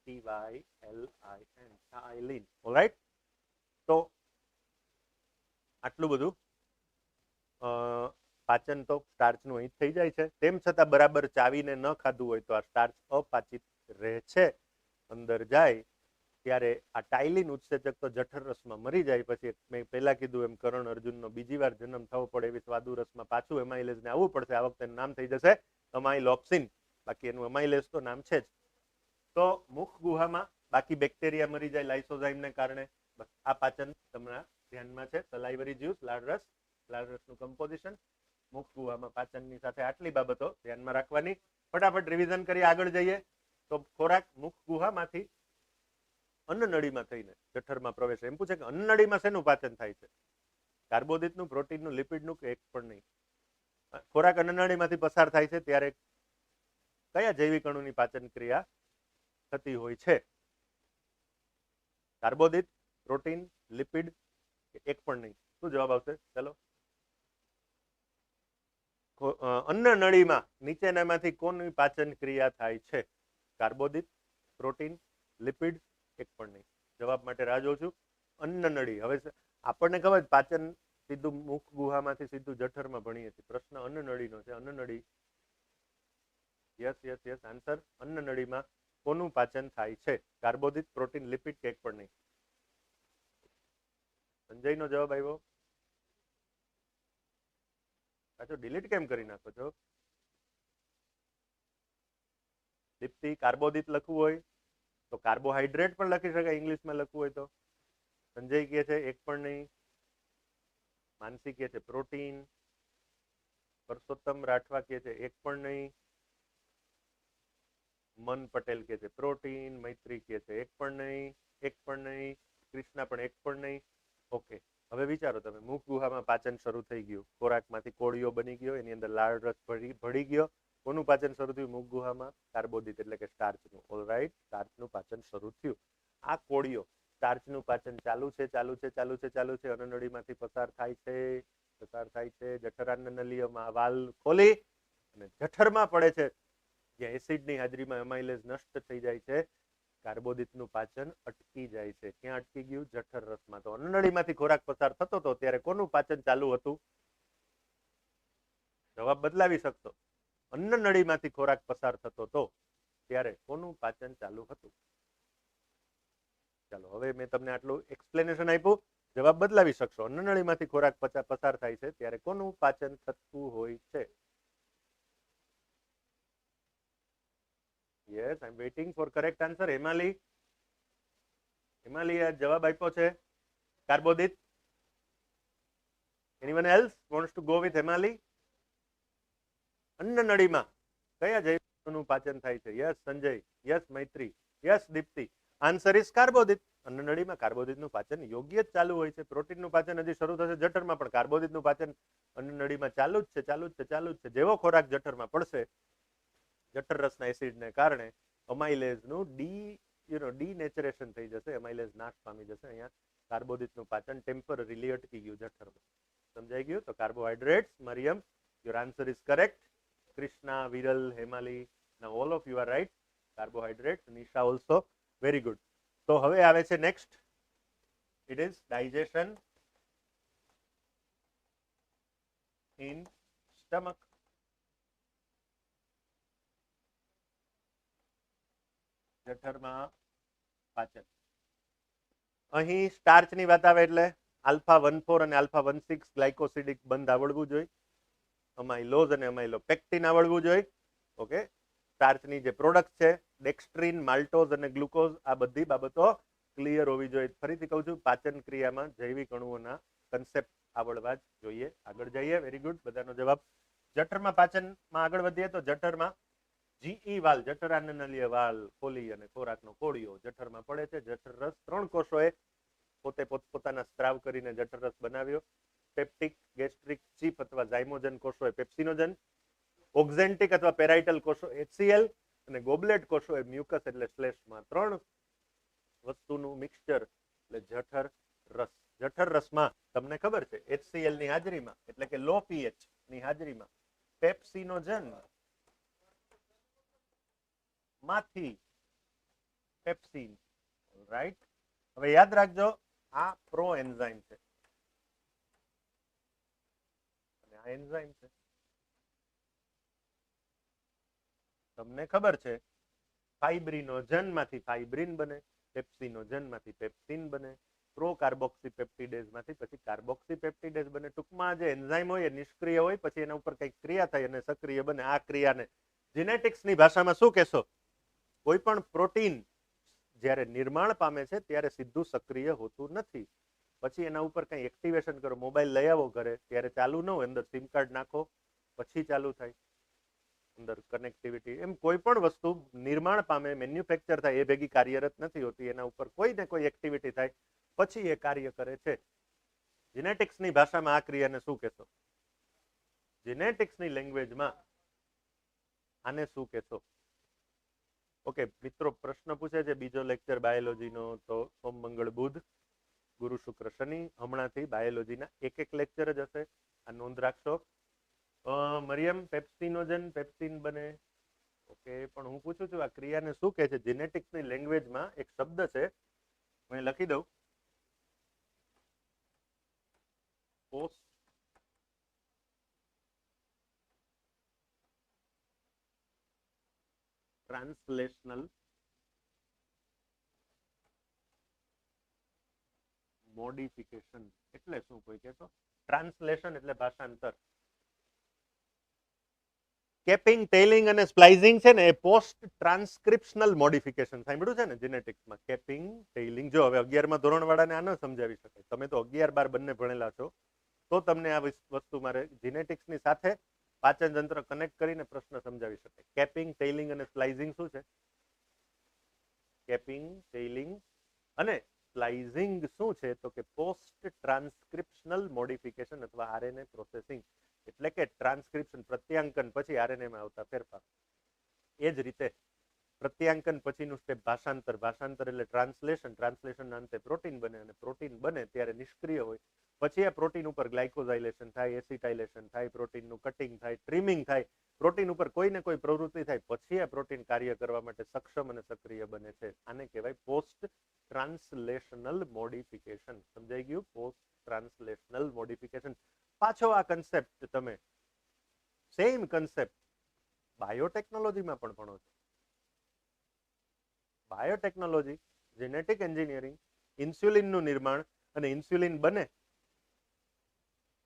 PTYLIN, ટાઇલિન. ઓલરાઈટ? તો આટલું બધું પાચન તો સ્ટાર્ચનું અહીં થઈ જાય છે. તેમ છતાં બરાબર ચાવીને ન ખાધું હોય તો આ સ્ટાર્ચ અપાચિત રહે છે. અંદર જાય ત્યારે આ ટાઇલિન ઉત્સેચક તો જઠર રસમાં મરી જાય. પછી મેં પહેલા કીધું એમ કર્ણ અર્જુનનો બીજી વાર જન્મ થવો પડે એવી સ્વાદુ રસમાં પાછું એમાઇલેઝને આવવું પડશે. આ વખતે નામ થઈ જશે અમાઇલોક્સિન. બાકી એનું અમાઇલેઝ તો નામ છે જ. તો મુખ ગુહામાં બાકી બેક્ટેરિયા મરી જાય લાઇસોઝાઇમને કારણે. બસ આ પાચન તમારા ધ્યાનમાં છે. સલાઇવરી જ્યુસ, લાળરસ, લાળરસનું કમ્પોઝિશન, મુખ ગુહામાં પાચનની સાથે આટલી બાબતો ધ્યાનમાં રાખવાની. ફટાફટ રિવિઝન કરી આગળ જઈએ. તો ખોરાક મુખ ગુહામાંથી અન્નનળીમાં થઈને જઠરમાં પ્રવેશ. એમ પૂછે કે અન્નનળીમાં શેનું પાચન થાય છે? કાર્બોદિતનું, પ્રોટીનનું, લિપિડનું, કે એક પણ નહીં? ખોરાક અન્નનળીમાંથી પસાર થાય છે ત્યારે કયા જૈવિક અણુની પાચન ક્રિયા થતી હોય છે? કાર્બોદિત, પ્રોટીન, લિપિડ, કે એક પણ નહીં? શું જવાબ આવશે? ચલો, અન્નનળીમાં નીચેનામાંથી કોની પાચન ક્રિયા થાય છે? કાર્બોદિત, પ્રોટીન, લિપિડ, એક પણ નહીં? જવાબ માટે રાહ જોઉં છું. અન્નનળી. હવે આપણને ખબર પાચન સીધું મુખ ગુહામાંથી સીધું જઠરમાં ભણીએ છીએ. પ્રશ્ન અન્નનળીનો છે. અન્નનળી. Yes yes yes. આન્સર અન્નનળીમાં કોનું પાચન થાય છે? કાર્બોદિત, પ્રોટીન, લિપિડ, કે એક પણ નહીં? સંજયનો જવાબ આવ્યો. પાછો ડિલીટ કેમ કરી નાખો છો? દીપ્તિ, કાર્બોદિત લખવું હોય તો કાર્બોહાઈડ્રેટ પણ લખી શકાય ઇંગ્લિશમાં લખવું હોય તો. સંજય કહે છે એક પણ નહીં. માનસી કહે છે પ્રોટીન. પરસોત્તમ રાઠવા કહે છે એક પણ નહીં. મન પટેલ કહે છે પ્રોટીન. મૈત્રી કહે છે એક પણ નહીં. એક પણ નહીં. કૃષ્ણા પણ એક પણ નહીં. ઓકે, હવે વિચારો તમે, મુખ ગુહામાં પાચન શરૂ થઈ ગયું. ખોરાકમાંથી કોળીઓ બની ગયો, એની અંદર લાળ રસ ભળી ગયો. કોનું પાચન શરૂ થયું? મુખ ગુહામાં કાર્બોદિત એટલે કે સ્ટાર્ચનું. ઓલરાઈટ, સ્ટાર્ચનું પાચન શરૂ થયું. આ કોળીઓ સ્ટાર્ચનું પાચન ચાલુ છે, ચાલુ છે, ચાલુ છે, ચાલુ છે. અન્નનળીમાંથી પસાર થાય છે, પસાર થાય છે. જઠરાન્ન નલીઓમાં વાલ ખોલી અને જઠરમાં પડે છે, જ્યાં એસિડની હાજરીમાં એમાઇલેઝ નષ્ટ થઈ જાય છે. કાર્બોદિતનું પાચન અટકી જાય છે. ક્યાં અટકી ગયું? જઠર રસમાં. તો અન્નનળીમાંથી ખોરાક પસાર થતો હતો ત્યારે કોનું પાચન ચાલુ હતું? જવાબ બદલાવી શકશો. અન્નનળીમાંથી ખોરાક પસાર થતો હતો ત્યારે કોનું પાચન ચાલુ હતું? ચાલો, હવે મેં તમને આટલું એક્સપ્લેનેશન આપ્યું. જવાબ બદલાવી શકશો. અન્નનળીમાંથી ખોરાક પસાર થાય છે ત્યારે કોનું પાચન થતું હોય છે? Yes, I'm waiting for correct answer. Hemali, Hemali જવાબ આપ્યો છે કાર્બોદિત. Anyone else wants to go with Hemali? અન્નનળીમાં કયા જૈવનું પાચન થાય છે? Yes Sanjay, yes Maitri, yes Deepti. Answer is કાર્બોદિત. અન્નનળીમાં કાર્બોદિતનું પાચન યોગ્ય જ ચાલુ હોય છે. પ્રોટીનનું પાચન હજી શરૂ થશે જઠરમાં, પણ કાર્બોદિતનું પાચન અન્નનળીમાં ચાલુ જ છે, ચાલુ જ છે, ચાલુ જ છે. જેવો ખોરાક જઠરમાં પડશે, જઠર રસના એસિડને કારણે અમાઇલેઝનું ડીનેચરેશન થઈ જશે. અમાઇલેઝ નાશ પામી જશે. અહીંયા કાર્બોદિતનું પાચન ટેમ્પરરીલી અટકી ગયું જઠરમાં. સમજાઈ ગયું? તો carbohydrates. Maryam, your answer is correct. Krishna, Viral, Hemali, now all of you are right. Carbohydrates. Nisha also. Very good. તો હવે આવે છે next. It is digestion in stomach. જઠરમાં પાચન. અહીં સ્ટાર્ચની વાત આવે એટલે α14 અને α16 ગ્લાયકોસિડિક બંધ આવડવું જોઈએ. અમાઇલોઝ અને અમાઇલોપેક્ટિન આવડવું જોઈએ. ઓકે, સ્ટાર્ચની જે પ્રોડક્ટ છે ડેક્સ્ટ્રીન, માલ્ટોઝ અને ગ્લુકોઝ, આ બધી બાબતો ક્લિયર હોવી જોઈએ. ફરીથી કહું છું, પાચન ક્રિયામાં જૈવિક અણુઓના કન્સેપ્ટ આવડવા જ જોઈએ. આગળ જઈએ. વેરી ગુડ, બધાનો જવાબ. જઠરમાં પાચનમાં આગળ વધીએ તો જઠરમાં જીઈ વાલ, જઠરાન્નનલીય વાલ ખોલી અને ખોરાકનો કોળિયો જઠરમાં પડે છે. જઠરરસ 3 કોષોએ પોતે પોતપોતાના સ્ત્રાવ કરીને જઠરરસ બનાવ્યો. પેપ્ટિક, ગેસ્ટ્રિક, ચીફ અથવા ઝાયમોજન કોષોએ પેપ્સિનોજન, ઓક્ઝેન્ટિક અથવા પેરાઇટલ કોષો HCl અને ગોબલેટ કોષો એ મ્યુકસ એટલે શ્લેષ્મા. 3 વસ્તુનું મિક્સચર એટલે જઠર રસ. જઠર રસમાં તમને ખબર છે HCl ની હાજરીમાં એટલે કે લો pH ની હાજરીમાં પેપ્સિનોજન માંથી પેપ્સિન. રાઈટ, હવે યાદ રાખજો આ પ્રો એન્ઝાઇમ છે અને આ એન્ઝાઇમ છે. તમને ખબર છે ફાઇબ્રિનોજન માંથી ફાઇબ્રિન બને, પેપ્સિનોજન માંથી પેપ્સિન બને, પ્રો કાર્બોક્સીપેપ્ટિડેઝ માંથી પછી કાર્બોક્સીપેપ્ટિડેઝ બને. ટૂંકમાં જે એન્ઝાઇમ હોય એ નિષ્ક્રિય હોય, પછી એના ઉપર કઈક ક્રિયા થાય અને સક્રિય બને. આ ક્રિયાને જીનેટિક્સની ભાષામાં શું કહેશો? કોઈ પણ પ્રોટીન જ્યારે નિર્માણ પામે છે ત્યારે સીધું સક્રિય હોતું નથી. પછી એના ઉપર કઈ એક્ટિવેશન કરો. મોબાઈલ લઈ આવો ઘરે ત્યારે ચાલુ ન હોય, અંદર સિમ કાર્ડ નાખો પછી ચાલુ થાય, અંદર કનેક્ટિવિટી. એમ કોઈ પણ વસ્તુ નિર્માણ પામે, મેન્યુફેક્ચર થાય એ ભેગી કાર્યરત નથી હોતી. એના ઉપર કોઈ ને કોઈ એક્ટિવિટી થાય પછી એ કાર્ય કરે છે. જીનેટિક્સની ભાષામાં આ ક્રિયાને શું કહેશો? જીનેટિક્સની લેંગ્વેજમાં આને શું કહેશો? ઓકે મિત્રો, પ્રશ્ન પૂછે છે બીજો લેક્ચર બાયોલોજીનો તો સોમ, મંગળ, બુધ, ગુરુ, શુક્ર, શનિ. હમણાંથી બાયોલોજીના એક લેક્ચર જ હશે, આ નોંધ રાખશો. મરિયમ, પેપ્સિનોજન પેપ્સિન બને. ઓકે, પણ હું પૂછું છું આ ક્રિયાને શું કહે છે? જીનેટિક્સની લેંગ્વેજમાં એક શબ્દ છે, હું લખી દઉં. પોસ્ટ ટ્રાન્સલેશનલ મોડિફિકેશન એટલે શું? કોઈ કહેતો? ટ્રાન્સલેશન એટલે ભાષાંતર. કેપિંગ, ટેલિંગ અને સ્પ્લાઇઝિંગ છે ને એ પોસ્ટ ટ્રાન્સક્રિપ્શનલ મોડિફિકેશન. સાંભળ્યું છે ને જીનેટિક્સમાં? Capping, telling. જો હવે 11મા ધોરણવાળાને આ ન સમજાવી શકાય. તમે તો 11-12 બંને ભણેલા છો, તો તમને આ વસ્તુ મારે જીનેટિક્સની સાથે પાચન તંત્ર કનેક્ટ કરીને પ્રશ્ન સમજાવી શકાય. કેપિંગ, ટેલિંગ અને સ્પ્લાઇઝિંગ શું છે? કેપિંગ, ટેલિંગ અને સ્પ્લાઇઝિંગ શું છે? તો કે પોસ્ટ ટ્રાન્સક્રિપ્શનલ મોડિફિકેશન અથવા આરએનએ પ્રોસેસિંગ. એટલે કે ટ્રાન્સક્રિપ્શન, પ્રત્યાંકન પછી આરએનએમાં આવતા ફેરફાર. એ જ રીતે પ્રત્યાંકન પછીનું સ્ટેપ ભાષાંતર. ભાષાંતર એટલે ટ્રાન્સલેશન. ટ્રાન્સલેશનના અંતે પ્રોટીન બને અને પ્રોટીન બને ત્યારે નિષ્ક્રિય હોય. પછી આ પ્રોટીન ઉપર ગ્લાયકોઝાઇલેશન થાય, એસિટાઇલેશન થાય, પ્રોટીનનું કટિંગ થાય, ટ્રીમિંગ થાય, પ્રોટીન ઉપર કોઈ ને કોઈ પ્રવૃત્તિ થાય, પછી આ પ્રોટીન કાર્ય કરવા માટે સક્ષમ અને સક્રિય બને છે. આને કહેવાય પોસ્ટ ટ્રાન્સલેશનલ મોડિફિકેશન. સમજાઈ ગયું? Post translational modification. પાછો આ કન્સેપ્ટ તમે સેમ કન્સેપ્ટ બાયોટેકનોલોજીમાં પણ ભણો છો. બાયોટેકનોલોજી, જેનેટિક એન્જિનિયરિંગ, ઇન્સ્યુલિનનું નિર્માણ અને ઇન્સ્યુલિન બને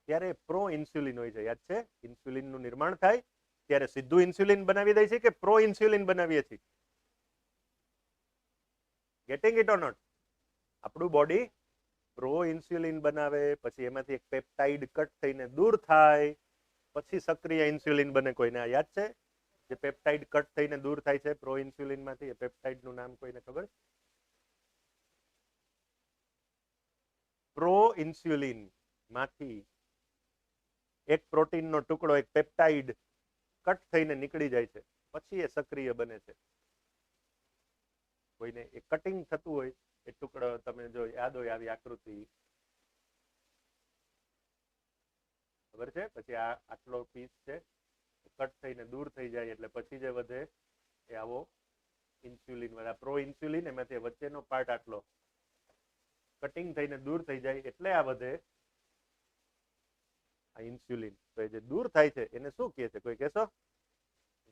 ત્યારે પ્રો ઇન્સ્યુલિન હોય છે. યાદ છે? ઇન્સ્યુલિનનું નિર્માણ થાય ત્યારે સીધું ઇન્સ્યુલિન બનાવી દે છે કે પ્રો ઇન્સ્યુલિન બનાવીએ છીએ? Getting it or not? આપણું બોડી પ્રો ઇન્સ્યુલિન બનાવે, પછી એમાંથી એક પેપ્ટાઇડ કટ થઈને દૂર થાય, પછી સક્રિય ઇન્સ્યુલિન બને. કોઈને યાદ છે જે પેપ્ટાઇડ કટ થઈને દૂર થાય છે પ્રો ઇન્સ્યુલિન માંથી? એ પેપ્ટાઇડનું નામ કોઈને ખબર? પ્રો ઇન્સ્યુલિન માંથી એક પ્રોટીનનો ટુકડો, એક પેપ્ટાઇડ કટ થઈને નીકળી જાય છે, પછી એ સક્રિય બને છે. કોઈને એ કટિંગ થતું હોય એ ટુકડો તમે જો યાદ હોય આવી આકૃતિ ખબર છે? પછી આ આટલો પીસ છે કટ થઈને દૂર થઈ જાય એટલે પછી જે વધે એ આવો ઇન્સ્યુલિન વાળા પ્રો ઇન્સ્યુલિન. એમાંથી વચ્ચેનો પાર્ટ આટલો કટિંગ થઈને દૂર થઈ જાય એટલે આ વધે આ ઇન્સ્યુલિન. તો એ જે દૂર થાય છે એને શું કહે છે? કોઈ કહેશો?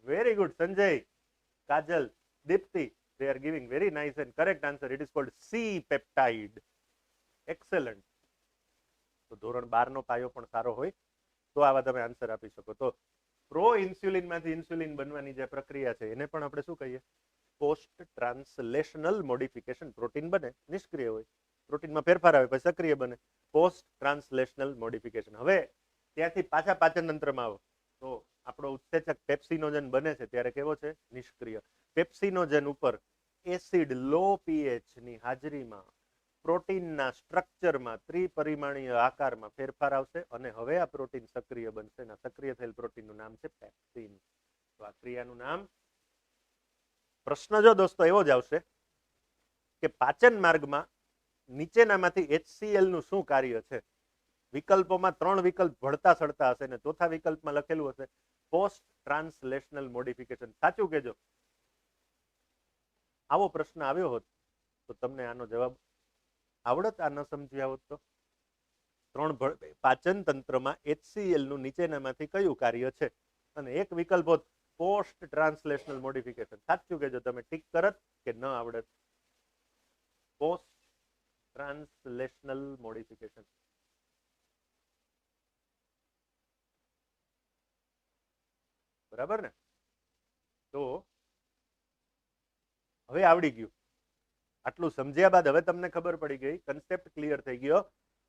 Very good Sanjay, Kajal, Deepti. they are giving very nice and correct answer. It is called C peptide. Excellent. તો ધોરણ 12 નો પાયો પણ સારો હોય તો આવા તમે આન્સર આપી શકો. તો પ્રો ઇન્સ્યુલિન માંથી ઇન્સ્યુલિન બનવાની જે પ્રક્રિયા છે એને પણ આપણે શું કહીએ? Post translational modification. પ્રોટીન બને નિષ્ક્રિય હોય, પ્રોટીનમાં ફેરફાર આવે પછી સક્રિય બને, પોસ્ટ ટ્રાન્સલેશનલ મોડિફિકેશન. હવે ત્યાંથી પાછા પાચન તંત્રમાં આવો તો આપણો ઉત્સેચક પેપ્સિનોજન બને છે ત્યારે કેવો છે? નિષ્ક્રિય. પેપ્સિનોજન ઉપર એસિડ લો પીએચ ની હાજરીમાં પ્રોટીનના સ્ટ્રક્ચરમાં ત્રિપરિમાણીય આકારમાં ફેરફાર આવશે અને હવે આ પ્રોટીન સક્રિય બનશે. સક્રિય થયેલ પ્રોટીનનું નામ છે પેપ્સિન. તો આ ક્રિયાનું નામ. પ્રશ્ન જો દોસ્તો એવો જ આવશે કે પાચન માર્ગમાં નીચેનામાંથી HCl નું શું કાર્ય છે? વિકલ્પોમાં 3 વિકલ્પ ભળતા સડતા હશે ને ચોથા વિકલ્પમાં લખેલું હશે પોસ્ટ ટ્રાન્સલેશનલ મોડિફિકેશન. સાચું કેજો. આવો પ્રશ્ન આવ્યો હોત તો તમને આનો જવાબ આવડત? આ ન સમજ્યા હોત તો 3 પાચન તંત્રમાં HCl નું નીચેનામાંથી કયું કાર્ય છે? અને એક વિકલ્પ હોત પોસ્ટ ટ્રાન્સલેશનલ મોડિફિકેશન. સાચું કેજો તમે ટીક કરત કે ન આવડત? Post translational modification. બરાબર ને? તો હવે આવડી ગયું. આટલું સમજ્યા બાદ હવે તમને ખબર પડી ગઈ, કન્સેપ્ટ ક્લિયર થઈ ગયો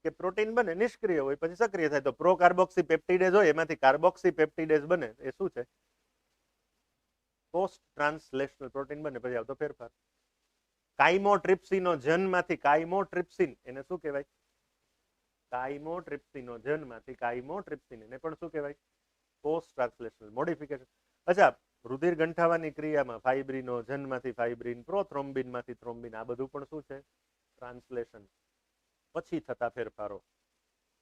કે પ્રોટીન બને નિષ્ક્રિય હોય પછી સક્રિય થાય. તો પ્રો કાર્બોક્સી પેપ્ટિડેઝ હોય એમાંથી કાર્બોક્સી પેપ્ટિડેઝ બને એ શું છે? પોસ્ટ ટ્રાન્સલેશનલ પ્રોટીન બને પછી આવતો ફેરફાર. કાઇમોટ્રિપ્સિનોજન માંથી કાઇમોટ્રિપ્સિન એને શું કહેવાય? કાઇમોટ્રિપ્સિનોજન માંથી કાઇમોટ્રિપ્સિન એને પણ શું કહેવાય? Post translational modification. અચ્છા, રુધિર ગંઠાવાની ક્રિયામાં ફાઇબ્રિનોજન માંથી ફાઇબ્રિન, પ્રોથ્રોમ્બિન માંથી થ્રોમ્બિન, આ બધું પણ શું છે? ટ્રાન્સલેશન પછી થતા ફેરફારો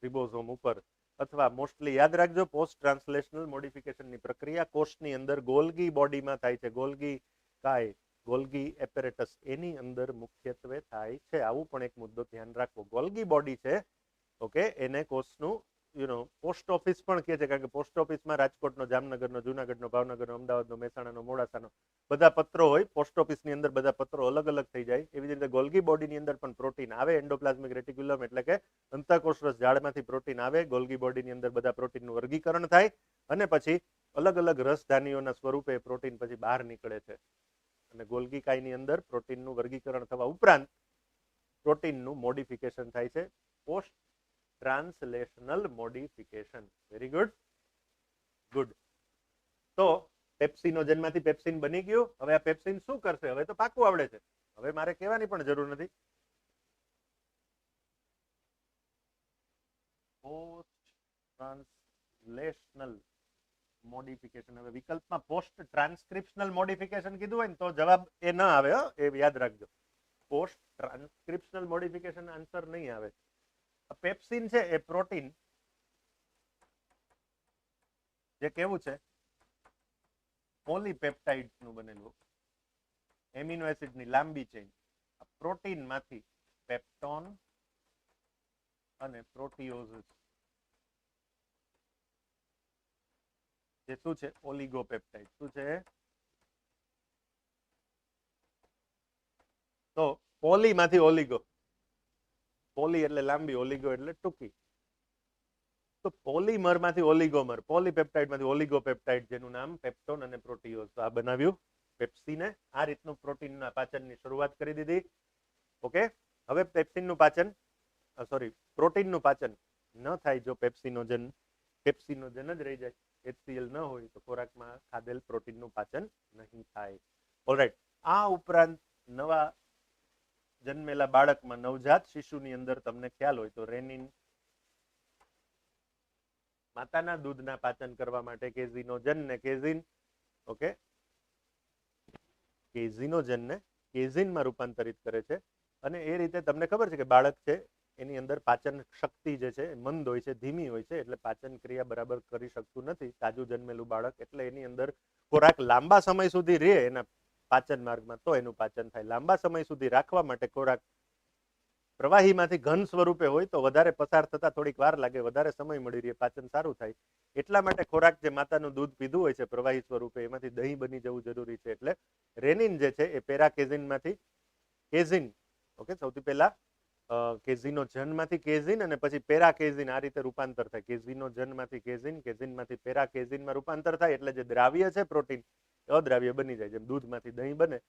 રિબોઝોમ ઉપર. અથવા મોસ્ટલી યાદ રાખજો પોસ્ટ ટ્રાન્સલેશનલ મોડિફિકેશનની પ્રક્રિયા કોષની અંદર ગોલ્ગી બોડીમાં થાય છે. ગોલ્ગી કાય, ગોલ્ગી એપેરેટસ એની અંદર મુખ્યત્વે થાય છે. આવું પણ એક મુદ્દો ધ્યાન રાખવો. ગોલ્ગી બોડી છે ઓકે, એને કોષનું પોસ્ટ ઓફિસ પણ કહે છે, કારણ કે પોસ્ટ ઓફિસમાં રાજકોટનો, જામનગરનો, જુનાગઢનો, ભાવનગરનો, અમદાવાદનો, મહેસાણાનો, મોડાસાનો બધા પત્રો હોય. પોસ્ટ ઓફિસની અંદર બધા પત્રો અલગ અલગ થઈ જાય. એવી રીતે ગોલ્ગી બોડીની અંદર પણ પ્રોટીન આવે. એન્ડોપ્લાઝમિક રેટિક્યુલમ એટલે કે અંતઃકોષરસ ઝાડમાંથી પ્રોટીન આવે. ગોલ્ગી બોડીની અંદર બધા પ્રોટીનનું વર્ગીકરણ થાય અને પછી અલગ અલગ રસધાનીઓના સ્વરૂપે પ્રોટીન પછી બહાર નીકળે છે. અને ગોલ્ગી કાયની અંદર પ્રોટીનનું વર્ગીકરણ થવા ઉપરાંત પ્રોટીનનું મોડિફિકેશન થાય છે. Post translational modification. Very good, good. તો પેપ્સિનોજન માંથી પેપ્સિન બની ગયું. હવે આ પેપ્સિન શું કરશે? હવે તો પાકું આવડે છે. હવે મારે કહેવાની પણ જરૂર નથી. Post translational modification. હવે વિકલ્પમાં પોસ્ટ ટ્રાન્સક્રિપ્શનલ મોડિફિકેશન કીધું હોય ને તો જવાબ એ ન આવે. એ યાદ રાખજો. પોસ્ટ ટ્રાન્સક્રિપ્શનલ મોડિફિકેશન આન્સર નહીં આવે. પેપ્સિન છે એ પ્રોટીન જે કેવું છે? પોલીપેપ્ટાઇડ્સ નું બનેલું એમિનો એસિડ ની લાંબી ચેઇન. પ્રોટીન માંથી પેપ્ટોન અને પ્રોટીઓઝ જે શું છે? ઓલિગોપેપ્ટાઇડ. શું છે? તો પોલી માંથી ઓલિગો. પોલી એટલે લાંબી, ઓલિગો એટલે ટૂંકી. તો પોલીમર માંથી ઓલિગોમર, પોલીપેપ્ટાઇડ માંથી ઓલિગોપેપ્ટાઇડ, જેનું નામ પેપ્ટોન અને પ્રોટીઓઝ. આ બનાવ્યું પેપ્સીને. આ રીતનું પ્રોટીનના પાચનની શરૂઆત કરી દીધી. ઓકે, હવે પેપ્સિનનું પાચન પ્રોટીનનું પાચન ન થાય જો પેપ્સિનોજન જ રહી જાય, HCl ન હોય તો ખોરાકમાં ખાધેલ પ્રોટીનનું પાચન નહીં થાય. ઓલરાઈટ. આ ઉપરાંત નવા જન્મેલા બાળકમાં, નવજાત શિશુની અંદર તમને ખ્યાલ હોય તો રેનિન, માતાના દૂધના પાચન કરવા માટે કેઝિનોજન ને કેઝિન, ઓકે, કેઝિનોજન ને કેઝિનમાં રૂપાંતરિત કરે છે. અને એ રીતે તમને ખબર છે કે બાળક છે એની અંદર પાચન શક્તિ જે છે મંદ હોય છે, ધીમી હોય છે, એટલે પાચન ક્રિયા બરાબર કરી શકતું નથી તાજું જન્મેલું બાળક. એટલે એની અંદર ખોરાક લાંબા સમય સુધી રહે એના પાચન માર્ગમાં તો એનું પાચન થાય. લાંબા સમય સુધી રાખવા માટે ખોરાક પ્રવાહીમાંથી ઘન સ્વરૂપે હોય તો વધારે પસાર થતા થોડીક વાર લાગે, વધારે સમય મળી રહે, પાચન સારું થાય. એટલા માટે ખોરાક જે માતાનું દૂધ પીધું હોય છે પ્રવાહી સ્વરૂપે એમાંથી દહીં બની જવું જરૂરી છે. એટલે રેનિન જે છે એ પેરાકેઝિનમાંથી કેઝિન, ઓકે, સૌથી પહેલા કેઝિનો જનમાંથી કેઝિન અને પછી પેરાકેઝિન, આ રીતે રૂપાંતર થાય. કેઝિનો જનમાંથી કેઝિન, કેઝિનમાંથી પેરાકેઝિનમાં રૂપાંતર થાય એટલે જે દ્રાવ્ય છે પ્રોટીન અદ્રાવ્ય બની જાય. જેમ દૂધમાંથી દહીં બને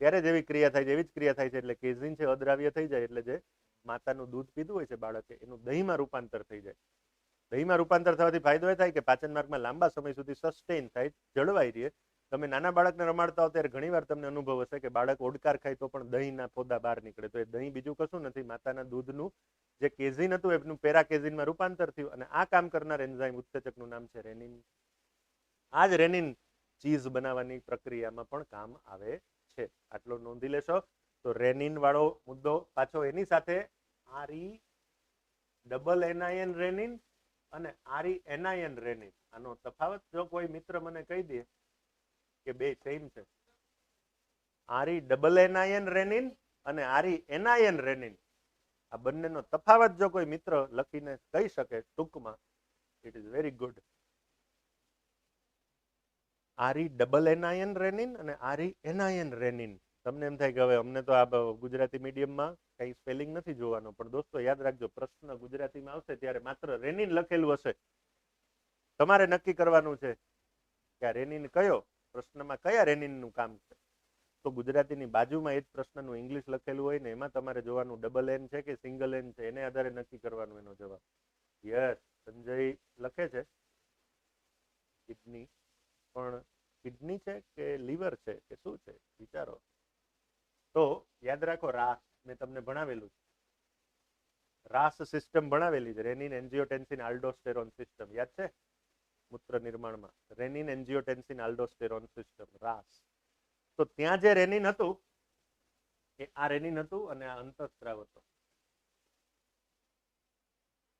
ત્યારે જેવી ક્રિયા થાય છે એવી જ ક્રિયા થાય છે. એટલે કેઝિન છે અદ્રાવ્ય થઈ જાય એટલે જે માતાનું દૂધ પીધું હોય છે બાળકે એનું દહીંમાં રૂપાંતર થઈ જાય. દહીંમાં રૂપાંતર થવાથી ફાયદો એ થાય કે પાચન માર્ગમાં લાંબા સમય સુધી સસ્ટેન થાય, જળવાઈ રહે. તમે નાના બાળકને રમાડતા હો ત્યારે ઘણીવાર તમને અનુભવ હશે કે બાળક ઓડકાર ખાય તો પણ દહીંના ફોદા બહાર નીકળે. તો એ દહીં બીજું કશું નથી, માતાના દૂધનું જે કેઝિન હતું એનું પેરાકેઝિનમાં રૂપાંતર થયું અને આ કામ કરનાર એન્ઝાઇમ ઉત્સેચકનું નામ છે રેનિન. આ જ રેનિન ચીઝ બનાવવાની પ્રક્રિયામાં પણ કામ આવે છે. આટલો નોંધી લેશો. તો રેનિન વાળો મુદ્દો પાછો એની સાથે આરી ડબલ એનાયન રેનિન અને આરી એનાયન રેનિન, આનો તફાવત જો કોઈ મિત્ર મને કહી દે કે બે સેમ છે. આરી ડબલ એનાયન રેનિન અને આરી એનાયન રેનિન, આ બંનેનો તફાવત જો કોઈ મિત્ર લખીને કહી શકે ટૂંકમાં, ઇટ ઇઝ વેરી ગુડ. આરી ડબલ એનાયન રેનિન અને આરી એનાયન રેનિન. તમને એમ થાય કે હવે અમને તો આ ગુજરાતી મીડિયમમાં કઈ સ્પેલિંગ નથી જોવાનો, પણ દોસ્તો યાદ રાખજો પ્રશ્ન ગુજરાતીમાં આવશે ત્યારે માત્ર રેનિન લખેલું હશે. તમારે નક્કી કરવાનું છે કે આ રેનિન કયો, પ્રશ્નમાં કયા રેનિનનું કામ છે. તો ગુજરાતીની બાજુમાં એ જ પ્રશ્નનું ઇંગ્લિશ લખેલું હોય ને એમાં તમારે જોવાનું ડબલ એન છે કે સિંગલ એન છે, એને આધારે નક્કી કરવાનું એનો જવાબ. યસ, સંજય લખે છે કિડની, પણ કિડની છે કે લીવર છે કે શું છે વિચારો. તો યાદ રાખો રાસ મેં તમને ભણાવેલું છે, રાસ સિસ્ટમ ભણાવેલી છે, રેનિન એન્જિયોટેન્સિન આલ્ડોસ્ટેરોન સિસ્ટમ યાદ છે મૂત્ર નિર્માણમાં. રેનિન એન્જિયોટેન્સિન આલ્ડોસ્ટેરોન સિસ્ટમ રાસ. તો ત્યાં જે રેનિન હતું એ આ રેનિન હતું અને આ અંતઃસ્ત્રાવ હતો.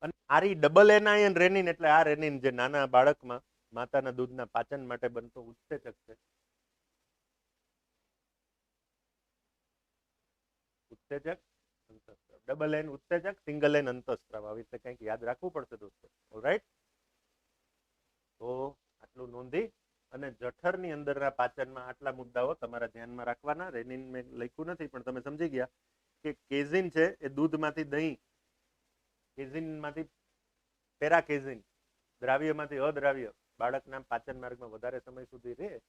અને આરી ડબલ એનાયન રેનિન એટલે આ રેનિન જે નાના બાળકમાં માતાના દૂધના પાચન માટે બનતો ઉત્સેચક છે. ઉત્સેચક અંતઃસ્ત્રાવ, ડબલ એન ઉત્સેચક, સિંગલ એન અંતઃસ્ત્રાવ, આવી રીતે કંઈક યાદ રાખવું પડશે દોસ્તો. ઓલરાઈટ, તો આટલું નોંધી અને જઠરની અંદરના પાચનમાં આટલા મુદ્દાઓ તમારા ધ્યાનમાં રાખવાના. રેનિન મેં લખ્યું નથી પણ તમે સમજી ગયા કે કેઝિન છે એ દૂધમાંથી દહીં, કેઝિનમાંથી પેરાકેઝિન, દ્રાવ્યમાંથી અદ્રાવ્ય બાળકના પાચન માર્ગમાં વધારે સમય સુધી રહે,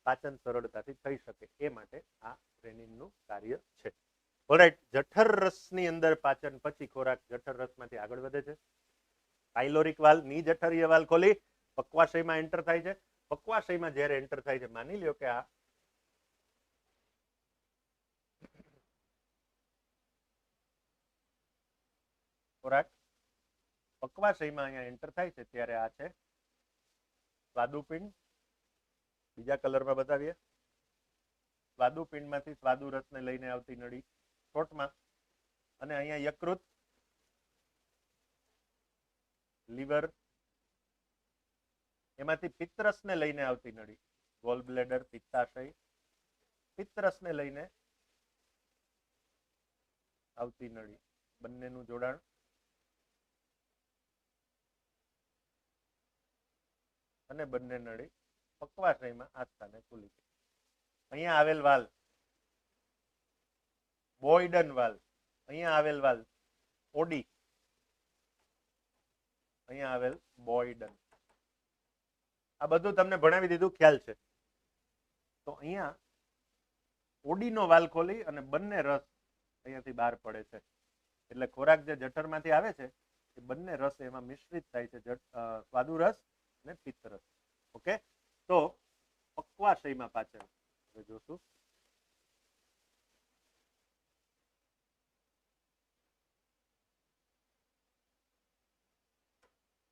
પાચન સરળતાથી થઈ શકે એ માટે આ રેનિનનું કાર્ય છે. ઓલરાઈટ, જઠર રસની અંદર પાચન પછી ખોરાક જઠર રસમાંથી આગળ વધે છે. પાયલોરિક વાલ, ની જઠરીય વાલ ખોલી પક્વાશયમાં એન્ટર થાય છે. પક્વાશયમાં જ્યારે એન્ટર થાય છે, માની લ્યો કે આ ખોરાક પક્વાશયમાં અહીંયા એન્ટર થાય છે ત્યારે આ છે સ્વાદુપિંડ. બીજા કલરમાં બતાવીએ. સ્વાદુપિંડમાંથી સ્વાદુ રસને લઈને આવતી નળી શોર્ટમાં, અને અહીંયા યકૃત, લીવર, એમાંથી પિત્તરસને લઈને આવતી નળી ગોલ બ્લેડર, પિત્તાશય, પિત્તરસને લઈને આવતી નળી, બંનેનું જોડાણ. અને બંને નળી પક્વાશયમાં આ સ્થાને ખુલી છે. અહીંયા આવેલ વાલ બોયડન વાલ, અહીંયા આવેલ વાલ ઓડી, અહીંયા આવેલ બોયડન. આ બધું તમને ભણાવી દીધું, ખ્યાલ છે. તો અહીંયા ઓડીનો વાલ ખોલી અને બંને રસ અહીંયાથી બહાર પડે છે. એટલે ખોરાક જે જઠરમાંથી આવે છે એ બંને રસ એમાં મિશ્રિત થાય છે, સ્વાદુ રસ અને પિત્તરસ. ઓકે, તો પક્વાશયમાં પાચન જોશું.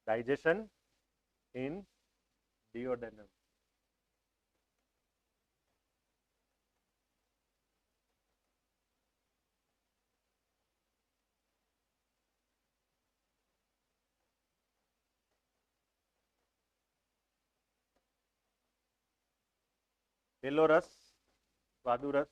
digestion in duodenum. પેલો રસ સ્વાદુ રસ,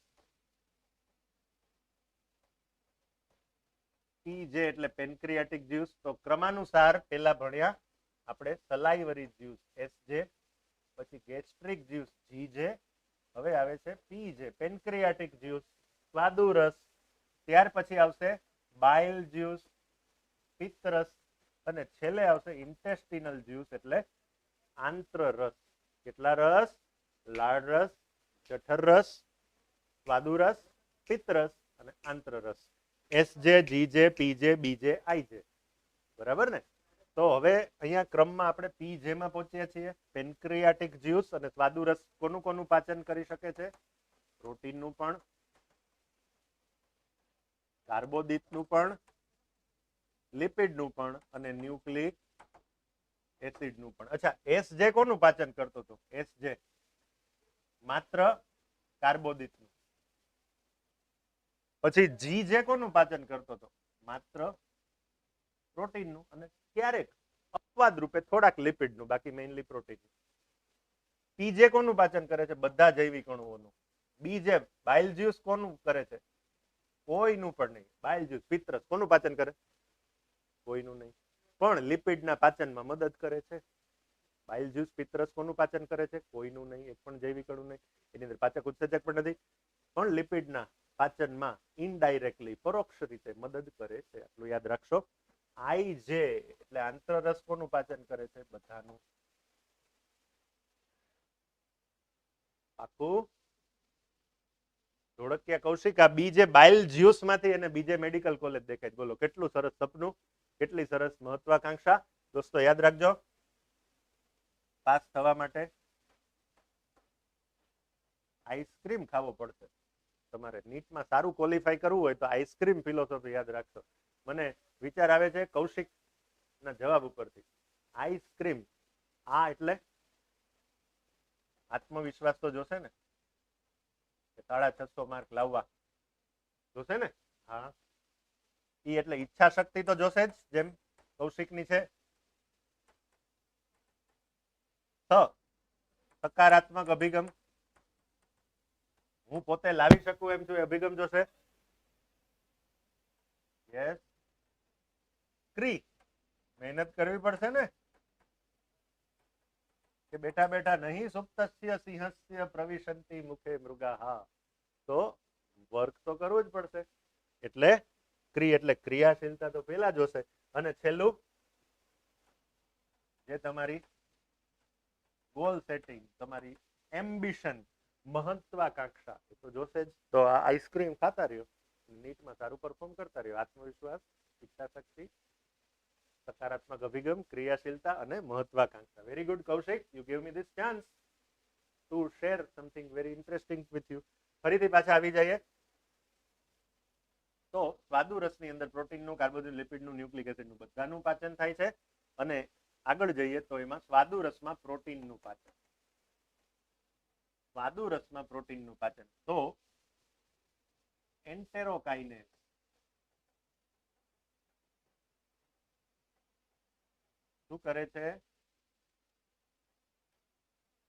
પીજે એટલે પેન્ક્રિયાટિક જ્યુસ. તો ક્રમાનુસાર પેલા ભણ્યા આપણે સલાઈવરી જ્યુસ એસજે, પછી ગેસ્ટ્રિક જ્યુસ જીજે, હવે આવે છે પીજે પેન્ક્રિયાટિક જ્યુસ સ્વાદુરસ, ત્યાર પછી આવશે બાઇલ જ્યુસ પિત્તરસ, અને છેલ્લે આવશે ઇન્ટેસ્ટિનલ જ્યુસ એટલે આંત્ર રસ. કેટલા રસ? લાળ રસ, જઠર રસ, સ્વાદુરસ, પિત્તરસ અને આંત્ર રસ. એસજે, જીજે, પીજે, બીજે, આઈજે. બરાબર ને? તો હવે અહીંયા ક્રમમાં આપણે પીજે માં પહોંચ્યા છીએ. પેન્ક્રિયાટિક જ્યુસ અને સ્વાદુરસ કોનું કોનું પાચન કરી શકે છે? પ્રોટીનનું પણ, કાર્બોદિતનું પણ, લિપિડનું પણ અને ન્યુક્લિક એસિડનું પણ. અચ્છા, એસજે કોનું પાચન કરતો હતો? એસજે માત્ર કાર્બોદિતનું. પછી જીજે કોનું પાચન કરતો હતો? માત્ર પ્રોટીનનું અને ક્યારેક અપવાદ રૂપે થોડાક લિપિડનું, બાકી મેઇનલી પ્રોટીન. પીજે કોનું પાચન કરે છે? બધા જૈવિક અણુઓનું. બીજે બાઇલ જ્યુસ કોનું કરે છે? કોઈનું પણ નહીં. બાઇલ જ્યુસ પિત્તરસ કોનું પાચન કરે? કોઈનું નહીં, પણ લિપિડના પાચનમાં મદદ કરે છે. બાઇલ જ્યુસ પિત્તરસ કોનું પાચન કરે છે? કોઈનું નહીં, એક પણ જૈવિક અણુ નહીં, એની અંદર પાચક ઉત્સેચક પણ નથી, પણ લિપિડના પાચનમાં ઇનડાયરેક્ટલી પરોક્ષ રીતે મદદ કરે છે. આટલું યાદ રાખશો. આઈજે એટલે આંતરરસ કોનું પાચન કરે છે? બધાનું. આખું ધોળકિયા કૌશિક આ બીજે બાઇલ જ્યુસ માંથી અને બીજે મેડિકલ કોલેજ દેખાય. બોલો કેટલું સરસ સપનું, કેટલી સરસ મહત્વાકાંક્ષા. દોસ્તો યાદ રાખજો, પાસ થવા માટે આઈસ્ક્રીમ ખાવો પડશે. તમારે નીટમાં સારું ક્વોલિફાય કરવું હોય તો આઈસ્ક્રીમ ફિલોસોફી યાદ રાખશો. મને વિચાર આવે છે કૌશિક ના જવાબ ઉપરથી. આઈસ્ક્રીમ, આ એટલે આત્મવિશ્વાસ તો જોશે ને, 650 માર્ક લાવવા જોશે ને? હા, ઈ એટલે ઈચ્છા શક્તિ તો જોશે જ, જેમ કૌશિકની છે. સકારાત્મક અભિગમ, હું પોતે લાવી શકું એમ છું, અભિગમ જોશે. યસ. ક્રી, મહેનત કરવી પડશે ને, કે બેઠા બેઠા નહીં સુપ્તસ્ય સિંહસ્ય પ્રવિશંતિ મુખે મૃગાહા. તો વર્ક તો કરવું જ પડશે. એટલે ક્રી એટલે ક્રિયાશીલતા તો પેલા જોશે. અને છેલ્લું જે તમારી ગોલ સેટિંગ, તમારી એમ્બિશન, મહત્વાકાંક્ષા એ તો જોશે જ. તો આ આઈસ્ક્રીમ ખાતા રહ્યો, નીટમાં સારું પરફોર્મ કરતા રહ્યો. આત્મવિશ્વાસ, ઈચ્છા શક્તિ, સકારાત્મક અભિગમ, ક્રિયાશીલતા અને મહત્વાકાંક્ષા. Very good Kaushik, you give me this chance to share something very interesting with you. ફરીથી પાછા આવી જઈએ. તો સ્વાદુરસની અંદર પ્રોટીનનું, કાર્બોદિત, લિપિડનું, ન્યુક્લિક એસિડનું બધાનું પાચન થાય છે. અને આગળ જઈએ તો એમાં સ્વાદુરસમાં પ્રોટીનનું પાચન. સ્વાદુરસમાં પ્રોટીનનું પાચન તો એન્ટેરોકાઇનેસ શું કરે છે?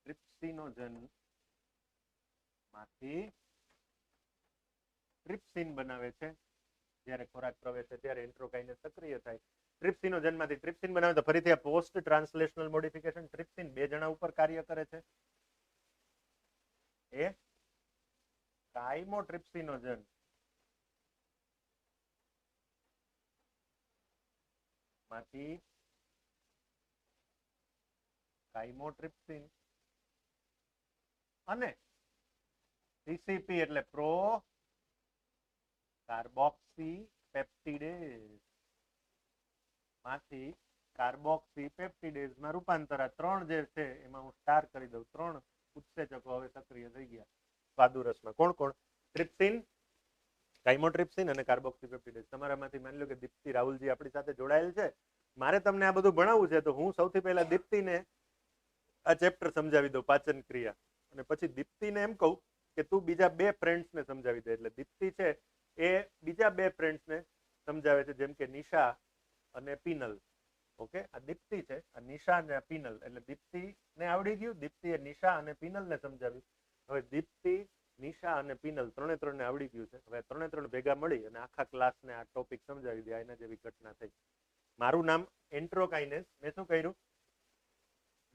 ટ્રિપ્સિનોજન માંથી ટ્રિપ્સિન બનાવે છે. જ્યારે ખોરાક પ્રવેશે ત્યારે એન્ટેરોકાઇનેસ સક્રિય થાય. ટ્રિપ્સિનોજન માંથી ટ્રિપ્સિન બનાવે. તો ફરીથી આ પોસ્ટ ટ્રાન્સલેશનલ મોડિફિકેશન. ટ્રિપ્સિન બે જણા ઉપર કાર્ય કરે છે. એ કાઇમોટ્રિપ્સિનોજન માંથી કાઇમોટ્રિપ્સિન અને સીસીપી એટલે પ્રો કાર્બોક્સી પેપ્ટિડેઝ માંથી કાર્બોક્સી પેપ્ટિડેઝ માં રૂપાંતર. આ ત્રણ જે છે એમાં હું સ્ટાર કરી દઉં. ત્રણ ઉત્સેચકો હવે સક્રિય થઈ ગયા સ્વાદુરસમાં. કોણ કોણ? ટ્રિપ્સિન, કાઇમોટ્રિપ્સિન અને કાર્બોક્સી પેપ્ટિડેઝ. તમારામાંથી માની લો કે દીપ્તિ રાહુલજી આપણી સાથે જોડાયેલ છે. મારે તમને આ બધું ભણાવવું છે તો હું સૌથી પહેલા દીપ્તિને આ ચેપ્ટર સમજાવી દઉં, પાચન ક્રિયા. અને પછી દીપ્તિને એમ કહું કે તું બીજા બે ફ્રેન્ડ્સને સમજાવી દે. એટલે દીપ્તિ છે એ બીજા બે ફ્રેન્ડ્સને સમજાવે છે, જેમ કે નિશા અને પિનલ. ઓકે, આ દીપ્તિ છે, આ નિશા અને પિનલ. એટલે દીપ્તિને આવડી ગયું, દીપ્તિએ નિશા અને પિનલને સમજાવ્યું. હવે દીપ્તિ નિશા અને પિનલ ત્રણે ત્રણને આવડી ગયું છે. હવે ત્રણે ત્રણ ભેગા મળી અને આખા ક્લાસને આ ટોપિક સમજાવી દે. એના જેવી ઘટના થઈ. મારું નામ એન્ટ્રોકાઇનેસ. મેં શું કર્યું?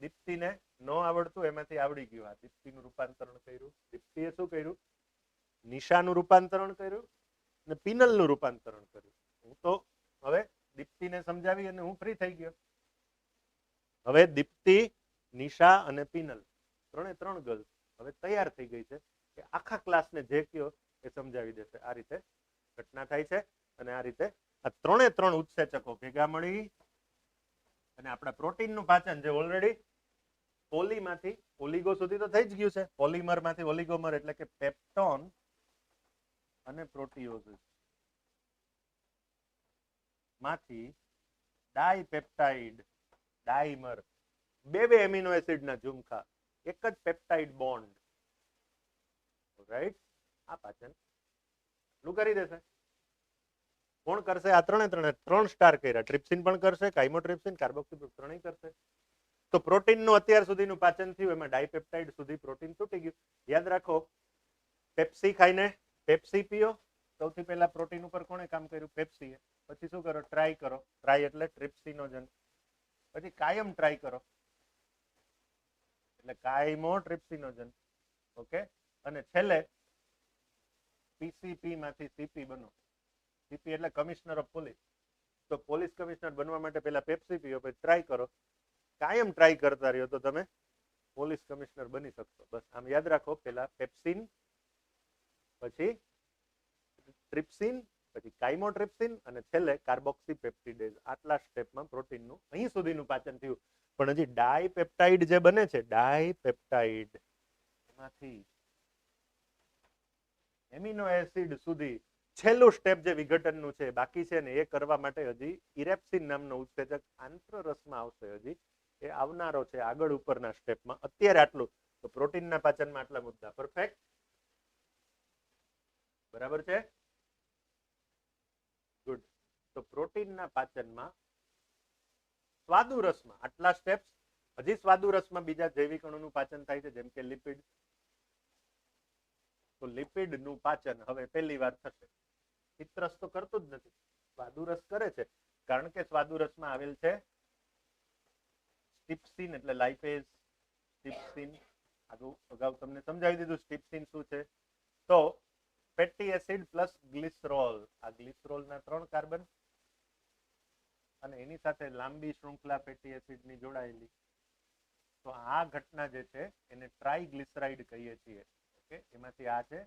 દીપ્તિને ન આવડતું એમાંથી આવડી ગયું. આ દીપ્તિનું રૂપાંતરણ કર્યું. દીપ્તિએ શું કર્યું? નિશાનું રૂપાંતરણ કર્યું અને પિનલનું રૂપાંતરણ કર્યું. હું તો હવે દીપ્તિને સમજાવી અને હું ફ્રી થઈ ગયો. હવે દીપ્તિ, નિશા અને પિનલ ત્રણે ત્રણ ગર્લ્સ હવે તૈયાર થઈ ગઈ છે કે આખા ક્લાસને જે કયો એ સમજાવી દેશે. આ રીતે ઘટના થાય છે. અને આ રીતે આ ત્રણે ત્રણ ઉત્સેચકો ભેગા મળી અને આપણા પ્રોટીનનું પાચન જે ઓલરેડી પોલીમાંથી ઓલિગો સુધી તો થઈ જ ગયું છે. પોલિમરમાંથી ઓલિગોમર એટલે કે પેપ્ટોન અને પ્રોટીઓસિસ માંથી ડાયપેપ્ટાઇડ, ડાઈમર, બે એમિનો એસિડના ઝુમખા, એક જ પેપ્ટાઇડ બોન્ડ, રાઈટ? આ પાચન નું કરી દેશે. કોણ કરશે? આ ત્રણ સ્ટાર કર્યા. ટ્રિપ્સિન પણ કરશે, કાઇમોટ્રિપ્સિન, કાર્બોક્સિલ ત્રણેય કરશે. તો પ્રોટીનનું અત્યાર સુધીનું પાચન થયું. એમાં ડાયપેપ્ટાઇડ સુધી પ્રોટીન તૂટી ગયું. યાદ રાખો, પેપ્સી ખાઈને પેપ્સી પીઓ. સૌથી પહેલા પ્રોટીન ઉપર કોણે કામ કર્યું? પેપ્સીએ. પછી શું કરો? ટ્રાય કરો. ટ્રાય એટલે ટ્રિપ્સિનોજન. પછી કાયમ ટ્રાય કરો એટલે કાયમોટ્રિપ્સિનોજન. ઓકે. અને છેલ્લે પીસીપી માંથી સીપી બનો. સીપી એટલે કમિશનર ઓફ પોલીસ. તો પોલીસ કમિશનર બનવા માટે પહેલા પેપ્સી પીઓ, પછી ટ્રાય કરો. કાયમ ટ્રાય કરતા રહ્યો તો તમે પોલીસ કમિશનર બની શકશો. બસ આમ યાદ રાખો. પહેલા પેપ્સિન, પછી ટ્રિપ્સિન, પછી કાઇમોટ્રિપ્સિન અને છેલ્લે કાર્બોક્સીપેપ્ટિડેઝ. આટલા સ્ટેપમાં પ્રોટીનનું અહીં સુધીનું પાચન થયું. પણ હજી ડાયપેપ્ટાઇડ જે બને છે, ડાયપેપ્ટાઇડ એમાંથી એમિનો એસિડ સુધી છેલ્લું સ્ટેપ જે વિઘટનનું છે બાકી છે ને, એ કરવા માટે હજી ઇરેપ્સિન નામનો ઉત્સેચક આંત્રરસમાં આવશે. હજી એ આવનારો છે આગળ ઉપરના સ્ટેપમાં. અત્યારે આટલું તો પ્રોટીનના પાચનમાં આટલા મુદ્દા. પરફેક્ટ? બરાબર છે? ગુડ. તો પ્રોટીનના પાચનમાં સ્વાદુરસમાં આટલા સ્ટેપ્સ. હજી સ્વાદુરસમાં બીજા જૈવિક અણુનું પાચન થાય છે, જેમ કે લિપિડ. તો લિપિડનું પાચન હવે પહેલી વાર થશે. પિત્તરસ તો કરતું જ નથી, સ્વાદુરસ કરે છે. કારણ કે સ્વાદુરસમાં આવેલ છે સ્ટિપ્સિન એટલે લાઇપેઝ. સ્ટિપ્સિન અગાઉ તમને સમજાવી દીધું સ્ટિપ્સિન શું છે. તો ફેટી એસિડ પ્લસ ગ્લિસરોલ. આ ગ્લિસરોલના 3 કાર્બન અને એની સાથે લાંબી શૃંખલા ફેટી એસિડની જોડાયેલી. તો આ ઘટના જે છે એને ટ્રાઇગ્લિસરાઇડ કહીએ છીએ. ઓકે. એમાંથી આ છે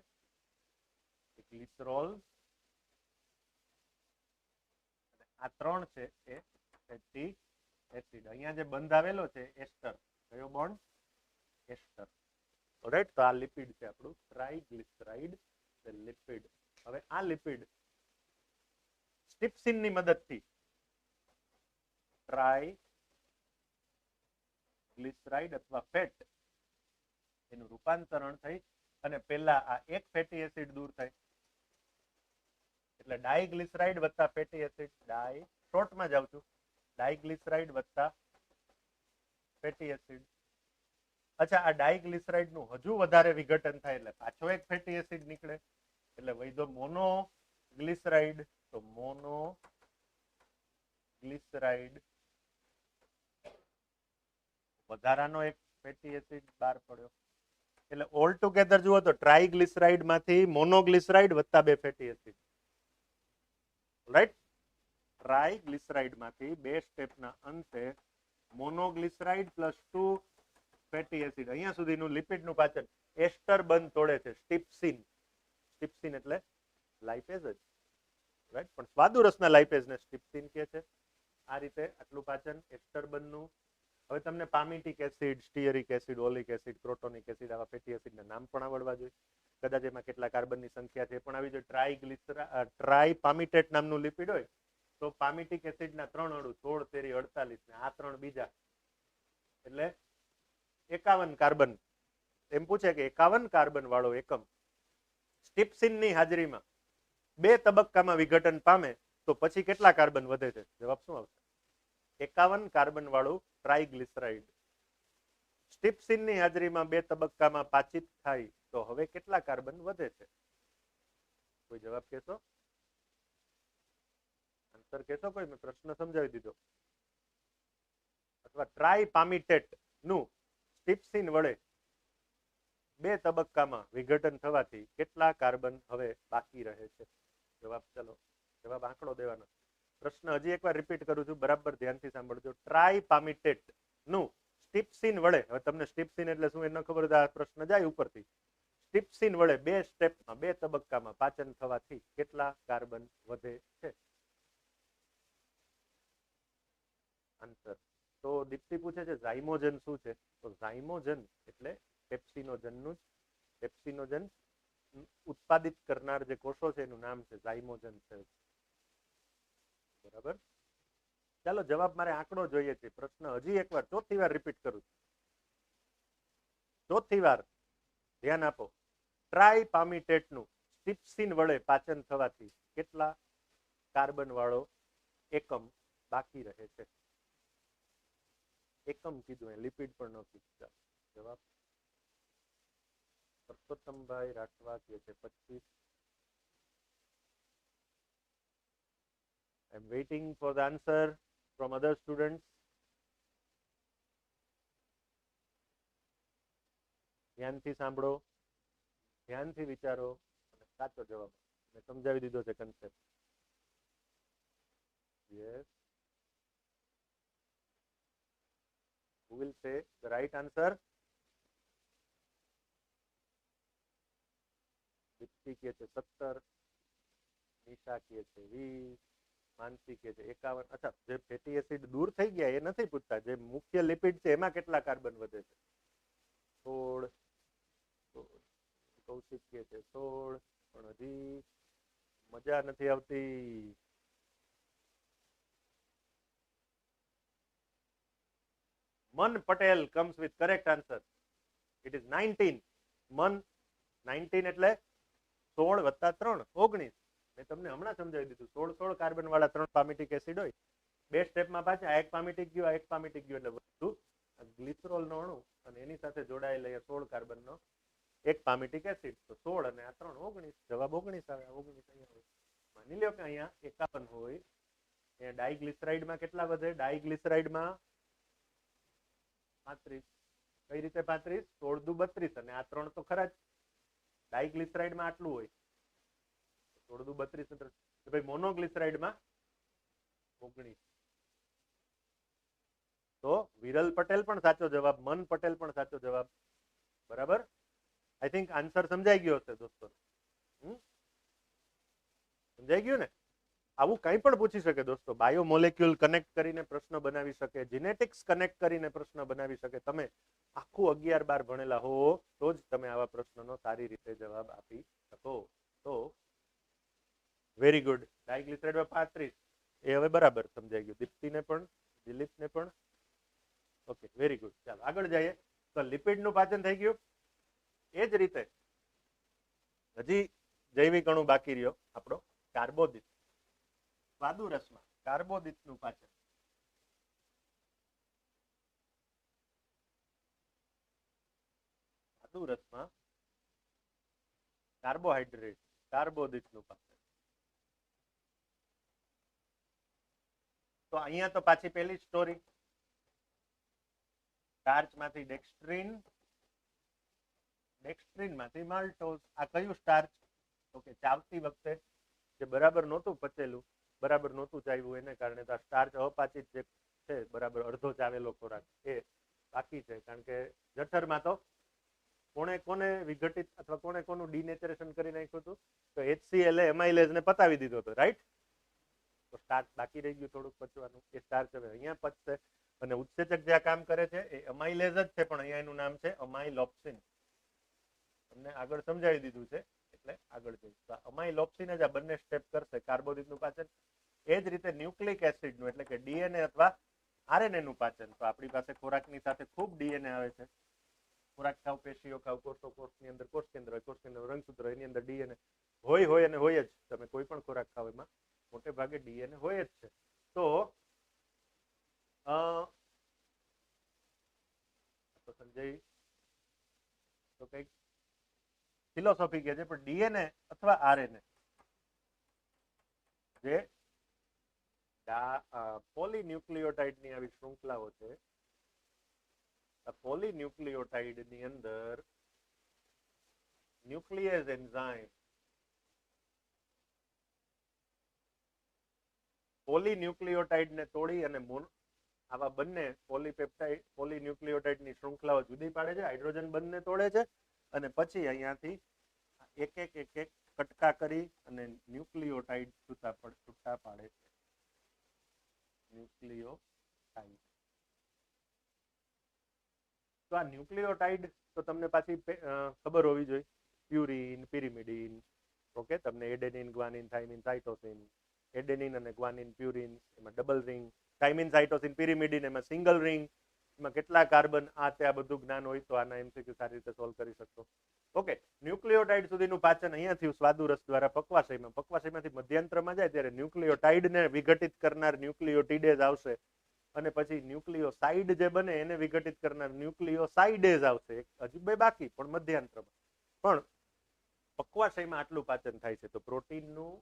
ગ્લિસરોલ. આ 3 છે એ ફેટી એસિડ. અહીંયા જે બંધ આવેલો છે એસ્ટર. કયો બોન્ડ? એસ્ટર. ઓલરાઈટ. તો આ લિપિડ છે આપણું ટ્રાઇગ્લિસરાઇડ લિપિડ. હવે આ લિપિડ સ્ટિપ્સિનની મદદથી ટ્રાઇગ્લિસરાઇડ અથવા ફેટ એનું રૂપાંતરણ થઈ અને પહેલા આ એક ફેટી એસિડ દૂર થાય એટલે ડાઇગ્લિસરાઇડ વત્તા ફેટી એસિડ. શોર્ટમાં જાઉં છું. ડાઇગ્લિસરાઇડ વત્તા ફેટી એસિડ. અચ્છા, આ ડાઇગ્લિસરાઇડ નું હજુ વધારે વિઘટન થાય એટલે પાછો એક ફેટી એસિડ નીકળે એટલે વૈધો મોનોગ્લિસરાઇડ. તો મોનોગ્લિસરાઇડ વધારાનો એક ફેટી એસિડ બહાર પડ્યો. એટલે ઓલ ટુગેધર જુઓ તો ટ્રાઇગ્લિસરાઇડ માંથી મોનોગ્લિસરાઇડ વત્તા 2 ફેટી એસિડ. રાઈટ. ટ્રાઇગ્લિસરાઇડ માંથી 2 સ્ટેપના અંતે મોનોગ્લિસરાઇડ પ્લસ 2 ફેટી એસિડ. અહીંયા સુધીનું લિપિડનું પાચન એસ્ટર બંધ તોડે છે. સ્ટિપ્સિન. સ્ટિપ્સિન એટલે લાઇપેઝ જ, રાઈટ? પણ સ્વાદુરસના લાઇપેઝને સ્ટિપ્સિન કહે છે. આ રીતે આટલું પાચન એસ્ટર બંધનું. હવે તમને palmitic acid, stearic acid, oleic acid, protonic acid આવા ફેટી એસિડના નામ પણ આવડવા જોઈએ. કદાચ એમાં કેટલા કાર્બનની સંખ્યા છે એ પણ આવી જોઈએ. ટ્રાઇપામિટેટ નામનું લિપિડ હોય તો પામિટિક એસિડના 3 અણુ 16, 13, 48 ને આ 3 બીજા એટલે 51 કાર્બન. એમ પૂછે કે 51 કાર્બન વાળો એકમ સ્ટિપ્સિનની હાજરીમાં 2 તબક્કામાં વિઘટન પામે તો પછી કેટલા કાર્બન વધે છે? જવાબ શું આવશે? 51 કાર્બન વાળું ટ્રાઇગ્લિસરાઇડ સ્ટીપ્સિનની હાજરીમાં 2 તબક્કામાં પાચિત થાય તો હવે કેટલા કાર્બન વધે છે? કોઈ જવાબ કહેશો? આન્સર કહેશો કોઈ? મેં પ્રશ્ન સમજાવી દીધો. અથવા ટ્રાયપામિટેટ નું સ્ટીપ્સિન વડે 2 તબક્કામાં વિઘટન થવાથી કેટલા કાર્બન હવે બાકી રહે છે? જવાબ ચાલો, જવાબ આંકડો દેવાનો. પ્રશ્ન હજી એકવાર રિપીટ કરું છું, બરાબર ધ્યાનથી સાંભળજો. ટ્રાયપામિટેટ નું સ્ટીપ્સિન વડે, હવે તમને સ્ટીપ્સિન એટલે શું એ ન ખબર હોય તો આ પ્રશ્ન જાય ઉપરથી. સ્ટીપ્સિન વડે 2 સ્ટેપમાં 2 તબક્કામાં પાચન થવાથી કેટલા કાર્બન વધે છે? આન્સર તો દીપ્તિ પૂછે છે ઝાઇમોજન શું છે? તો ઝાઇમોજન એટલે પેપ્સિનોજનનું પેપ્સિનોજન ઉત્પાદિત કરનાર જે કોષો છે એનું નામ છે ઝાઇમોજન છે. બરાબર. ચાલો જવાબ મારે આંકડો જોઈએ છે. પ્રશ્ન હજી એકવાર ચોથી વાર રિપીટ કરું છું. ચોથી વાર ધ્યાન આપો. ટ્રાયપામિટેટનું સ્ટીપ્સિન વડે પાચન થવાથી કેટલા કાર્બન વાળો એકમ બાકી રહે છે? એકમ કીધું, એ લિપિડ પણ ન કીધું. જવાબ પરસોત્તમભાઈ રાઠવા કહે છે 25. I am waiting for the answer from other students. ધ્યાનથી સાંભળો, ધ્યાનથી વિચારો અને સાચો જવાબ. મેં સમજાવી દીધો છે concept. Yes. Who will say the right answer? Deepti કહે છે 17, નિશા કહે છે 20, માનસી કહે છે 51. અચ્છા, જે ફેટી એસિડ દૂર થઈ ગયા એ નથી પૂછતા, જે મુખ્ય લિપિડ છે એમાં કેટલા કાર્બન વધે છે? 16. કૌશિક કહે છે 16, પણ હજી મજા નથી આવતી. મન Patel comes with correct answer. It is 19. મન 19 એટલે 16 વત્તા 3 19. મેં તમને હમણાં સમજાવી દીધું. 16 કાર્બન વાળા 3 પામિટિક એસિડ હોય. 2 સ્ટેપમાં પાછા એક પામિટિક ગયો, એક પામિટિક ગયો, એટલે વધુ ગ્લિસરોલ નો અણુ અને એની સાથે જોડાયેલા 16 કાર્બન નો એક પામિટિક એસિડ. તો 16 અને આ 3 19. જવાબ 19 આવે. 19 અહીંયા હોય. માની લ્યો કે અહીંયા 51 હોય. અહીંયા ડાઇગ્લિસરાઇડમાં કેટલા વધે? ડાઇગ્લિસરાઇડમાં 35. કઈ રીતે 35? 16 દુ 32 અને આ 3 તો ખરા જ. ડાઇગ્લિસરાઇડમાં આટલું હોય, 16 દુ 32. ભાઈ મોનોગ્લિસરાઇડમાં 19. તો વિરલ પટેલ પણ સાચો જવાબ, મન પટેલ પણ સાચો જવાબ. બરાબર. આઈ થિંક આન્સર સમજાઈ ગયો હશે દોસ્તો. સમજાઈ ગયું ને? આવું કંઈ પણ પૂછી શકે દોસ્તો. બાયોમોલેક્યુલ કનેક્ટ કરીને પ્રશ્ન બનાવી શકે, જીનેટિક્સ કનેક્ટ કરીને પ્રશ્ન બનાવી શકે. તમે આખું 11-12 ભણેલા હો તો જ તમે આવા પ્રશ્નનો સારી રીતે જવાબ આપી શકો. તો વેરી ગુડ. ડાઇગ્લિસરાઇડમાં 35 એ હવે બરાબર સમજાઈ ગયું. દીપ્તિને પણ, દિલીપને પણ. Okay, very good. ચાલો આગળ જઈએ. તો લિપિડનું પાચન થઈ ગયું. એ જ રીતે હજી જૈવિક અણુ બાકી રહ્યો આપણો કાર્બોદિત. સ્વાદુ રસમાં કાર્બોદિતનું પાચન. સ્વાદુ રસમાં કાર્બોહાઈડ્રેટ કાર્બોદિતનું પાચન. તો અહીંયા તો પાછી પહેલી સ્ટોરી. સ્ટાર્ચમાંથી ડેક્સ્ટ્રીન, ડેક્સ્ટ્રીનમાંથી માલ્ટોઝ. આ કયું સ્ટાર્ચ? તો કે ચાવતી વખતે જે બરાબર નહોતું પચેલું, બરાબર નહોતું ચાવ્યું, એને કારણે આ સ્ટાર્ચ અપાચિત જે છે, બરાબર અડધો ચાવેલો ખોરાક એ બાકી છે. કારણ કે જઠરમાં તો કોને વિઘટિત અથવા કોનું ડિનેચરેશન કરી નાખ્યું હતું? તો HCl એમાઇલેઝને પતાવી દીધો હતો, રાઈટ? તો સ્ટાર્ચ બાકી રહી ગયું થોડુંક પચવાનું. એ સ્ટાર્ચ હવે અહીંયા પચશે અને ઉત્સેચક જે આ કામ કરે છે એ અમાઇલેઝ જ છે, પણ અહીંયા એનું નામ છે અમાઇલોપ્સિન. તમને આગળ સમજાવી દીધું છે એટલે આગળ જઈશું. અમાઇલોપ્સિન જ આ બંને સ્ટેપ કરશે કાર્બોદિતનું પાચન. એ જ રીતે ન્યુક્લિક એસિડનું એટલે કે ડીએનએ અથવા આરએનએ નું પાચન. તો આપણી પાસે ખોરાકની સાથે ખૂબ ડીએનએ આવે છે. ખોરાક ખાવ, પેશીઓ ખાવ, કોષો, કોષની અંદર કોષ કેન્દ્ર હોય, કોષ કેન્દ્ર રંગસૂત્ર, એની અંદર ડીએનએ હોય અને હોય જ. તમે કોઈ પણ ખોરાક ખાવ એમાં મોટે ભાગે ડીએનએ હોય જ છે. તો સમજાય તો કઈક ફિલોસોફી કે છે, પણ ડીએનએ અથવા આરએનએ જે પોલીન્યુક્લિયોટાઇડ ની આવી શૃંખલાઓ છે, આ પોલીન્યુક્લિયોટાઇડ ની અંદર ન્યુક્લિયસ એન્ઝાઇમ પોલીન્યુક્લિયોટાઇડ ને તોડી અને આવા બંને પોલીપેપ્ટાઇડ પોલીન્યુક્લિયોટાઇડ ની શૃંખલાઓ જુદી પાડે છે, હાઇડ્રોજન બંધને તોડે છે અને પછી અહીંયાથી એક એક કટકા કરી અને ન્યુક્લિયોટાઇડ છૂટા પાડે છે. ન્યુક્લિયોટાઇડ તો આ ન્યુક્લિયોટાઇડ તો તમને પાછી ખબર હોવી જોઈએ, પ્યુરિન, પિરિમિડિન, ઓકે, તમને adenine, guanine, thiamine, cytosine, adenine અને ગ્વાનિન, પ્યુરિન, એમાં double ring, thiamine, cytosine, pyrimidine, એમાં સિંગલ રિંગ, એમાં કેટલા કાર્બન, આ તે આ બધું જ્ઞાન હોય તો આના એમસીક્યુ સારી રીતે સોલ્વ કરી શકશો. ઓકે, ન્યુક્લિયોટાઇડ સુધીનું પાચન અહીંયા થયું સ્વાદુરસ દ્વારા પક્વાશયમાં. પક્વાશયમાંથી મધ્યાંત્રમાં જાય ત્યારે ન્યુક્લિયોટાઇડને વિઘટિત કરનાર ન્યુક્લિયોટિડેઝ આવશે અને પછી ન્યુક્લિયોસાઇડ જે બને એને વિઘટિત કરનાર ન્યુક્લિયોસાઇડેઝ આવશે. હજી બે બાકી પણ મધ્યાંત્રમાં. પણ પક્વાશયમાં આટલું પાચન થાય છે. તો પ્રોટીનનું,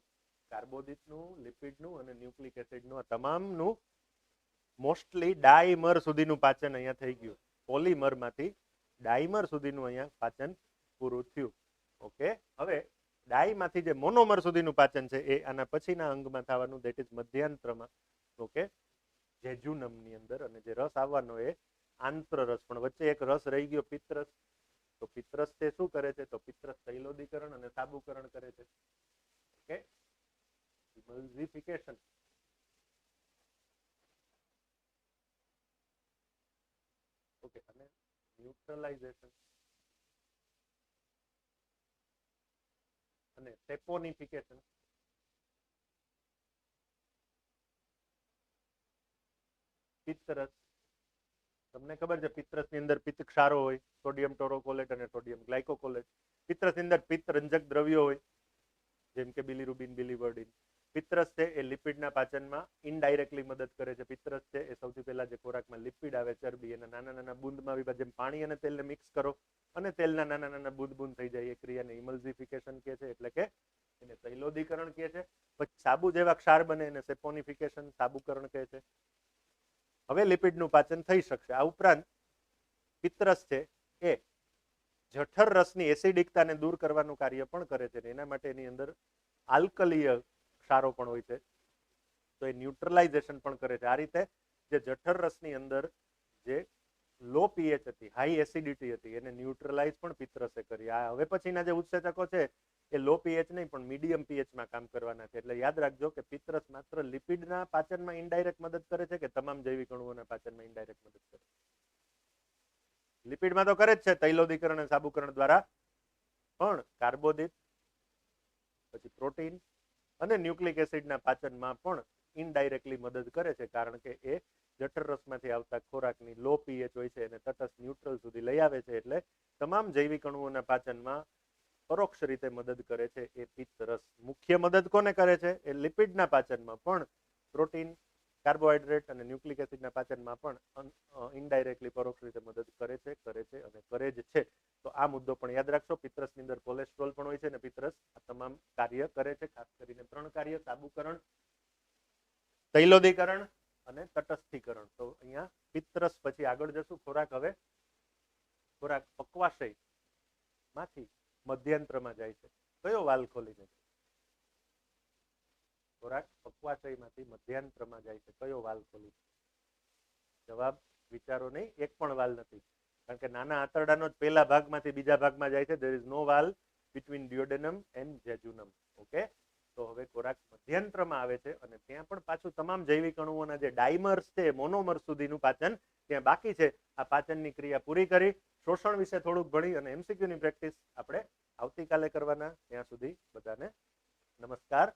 કાર્બોદિતનું, લિપિડનું અને ન્યુક્લિક એસિડનું આ તમામનું મોસ્ટલી ડાયમર સુધીનું પાચન અહીંયા થઈ ગયું. પોલીમરમાંથી ડાયમર સુધીનું અહીંયા પાચન પૂરું થયું. ઓકે, હવે ડાયમાંથી જે મોનોમર સુધીનું પાચન છે એ આના પછીના અંગમાં થવાનું, દેટ ઇઝ મધ્યાંત્રમાં. ઓકે, જેજુનમની અંદર, અને જે રસ આવવાનો એ આંતરરસ. પણ વચ્ચે એક રસ રહી ગયો, પિત્તરસ. તો પિત્તરસ તે શું કરે છે? તો પિત્તરસ તૈલોદીકરણ અને સાબુકરણ કરે છે. ઓકે, ઇમલ્સિફિકેશન. ઓકે, અને ન્યુટ્રલાઇઝેશન અને સેપોનિફિકેશન. પિત્તરસ, તમને ખબર છે પિત્તરસ ની અંદર પિત્ત ક્ષારો હોય, સોડિયમ ટોરોકોલેટ અને સોડિયમ ગ્લાયકોકોલેટ. પિત્તરસ ની અંદર પિત્ત રંજક દ્રવ્યો હોય, જેમ કે બિલીરુબિન, બિલીવર્ડિન. પિત્તરસ છે એ લિપિડના પાચનમાં ઇનડાયરેક્ટલી મદદ કરે છે. પિત્તરસ છે એ સૌથી પહેલા જે ખોરાકમાં લિપિડ આવે, ચરબી, એના નાના નાના બુંદમાં વિભાજન, જેમ પાણી અને તેલને મિક્સ કરો અને તેલના નાના નાના બુંદ બુંદ થઈ જાય, એ ક્રિયાને ઇમલ્સિફિકેશન કહે છે, એટલે કે એને તૈલોદીકરણ કહે છે. પછી સાબુ જેવા ક્ષાર બને એને સેપોનિફિકેશન, સાબુકરણ કહે છે. હવે લિપિડનું પાચન થઈ શકશે. આ ઉપરાંત પિત્તરસ છે એ જઠર રસની એસિડિકતાને દૂર કરવાનું કાર્ય પણ કરે છે. એના માટે એની અંદર આલ્કલીય ક્ષારો પણ હોય છે, તો એ ન્યુટ્રલાઇઝેશન પણ કરે છે. આ રીતે જે જઠર રસની અંદર જે લો પીએચ હતી, હાઈ એસિડિટી હતી, એને ન્યુટ્રલાઇઝ પણ પિત્તરસે કરી. આ હવે પછીના જે ઉત્સેચકો છે એ લો પીએચ નહીં પણ મીડિયમ પીએચમાં કામ કરવાના છે. એટલે યાદ રાખજો કે પિત્તરસ માત્ર લિપિડના પાચનમાં ઇનડાયરેક્ટ મદદ કરે છે કે તમામ જૈવિક અણુઓના પાચનમાં ઇનડાયરેક્ટ મદદ કરે છે? લિપિડમાં તો કરે જ છે, તૈલોદીકરણ અને સાબુકરણ દ્વારા, પણ કાર્બોદિત, પછી પ્રોટીન અને ન્યુક્લિક એસિડના પાચનમાં પણ ઇનડાયરેક્ટલી મદદ કરે છે, કારણ કે એ જઠર રસમાંથી આવતા ખોરાકની લો પીએચ હોય છે એને તટસ્થ ન્યુટ્રલ સુધી લઈ આવે છે. એટલે તમામ જૈવિક અણુઓના પાચનમાં પરોક્ષ રીતે મદદ કરે છે એ પિત્તરસ. મુખ્ય મદદ કોને કરે છે? એ લિપિડના પાચનમાં, પણ પ્રોટીન, કાર્બોહાઈડ્રેટ અને ન્યુક્લિક એસિડના પાચનમાં પણ ઇનડાયરેક્ટલી પરોક્ષ રીતે મદદ કરે છે અને કરે જ છે. તો આ મુદ્દો પણ યાદ રાખશો. પિત્તરસની અંદર કોલેસ્ટ્રોલ પણ હોય છે અને પિત્તરસ આ તમામ કાર્ય કરે છે, ખાસ કરીને 3 કાર્ય: સાબુકરણ, તૈલોદીકરણ અને તટસ્થીકરણ. તો અહીંયા પિત્તરસ પછી આગળ જશું. ખોરાક હવે ખોરાક પક્વાશય માંથી મધ્યંત્રમાં જાય છે. કયો વાલ ખોલીને? ખોરાક પક્વાશયમાંથી મધ્યાંત્રમાં જાય છે. કયો વાલ ખોલી? જવાબ વિચારો નહીં, એક પણ વાલ નથી, કારણ કે નાના આંતરડાનો જ પહેલા ભાગમાંથી બીજા ભાગમાં જાય છે. there is no valve between duodenum and jejunum. Okay, તો હવે ખોરાક મધ્યંત્રમાં આવે છે અને ત્યાં પણ પાછું તમામ જૈવિક અણુઓના જે ડાયમર્સ છે, મોનોમર સુધીનું પાચન ત્યાં બાકી છે. આ પાચનની ક્રિયા પૂરી કરી, શોષણ વિશે થોડુંક ભણી અને એમસીક્યુની પ્રેક્ટિસ આપણે આવતીકાલે કરવાના. ત્યાં સુધી બધાને નમસ્કાર.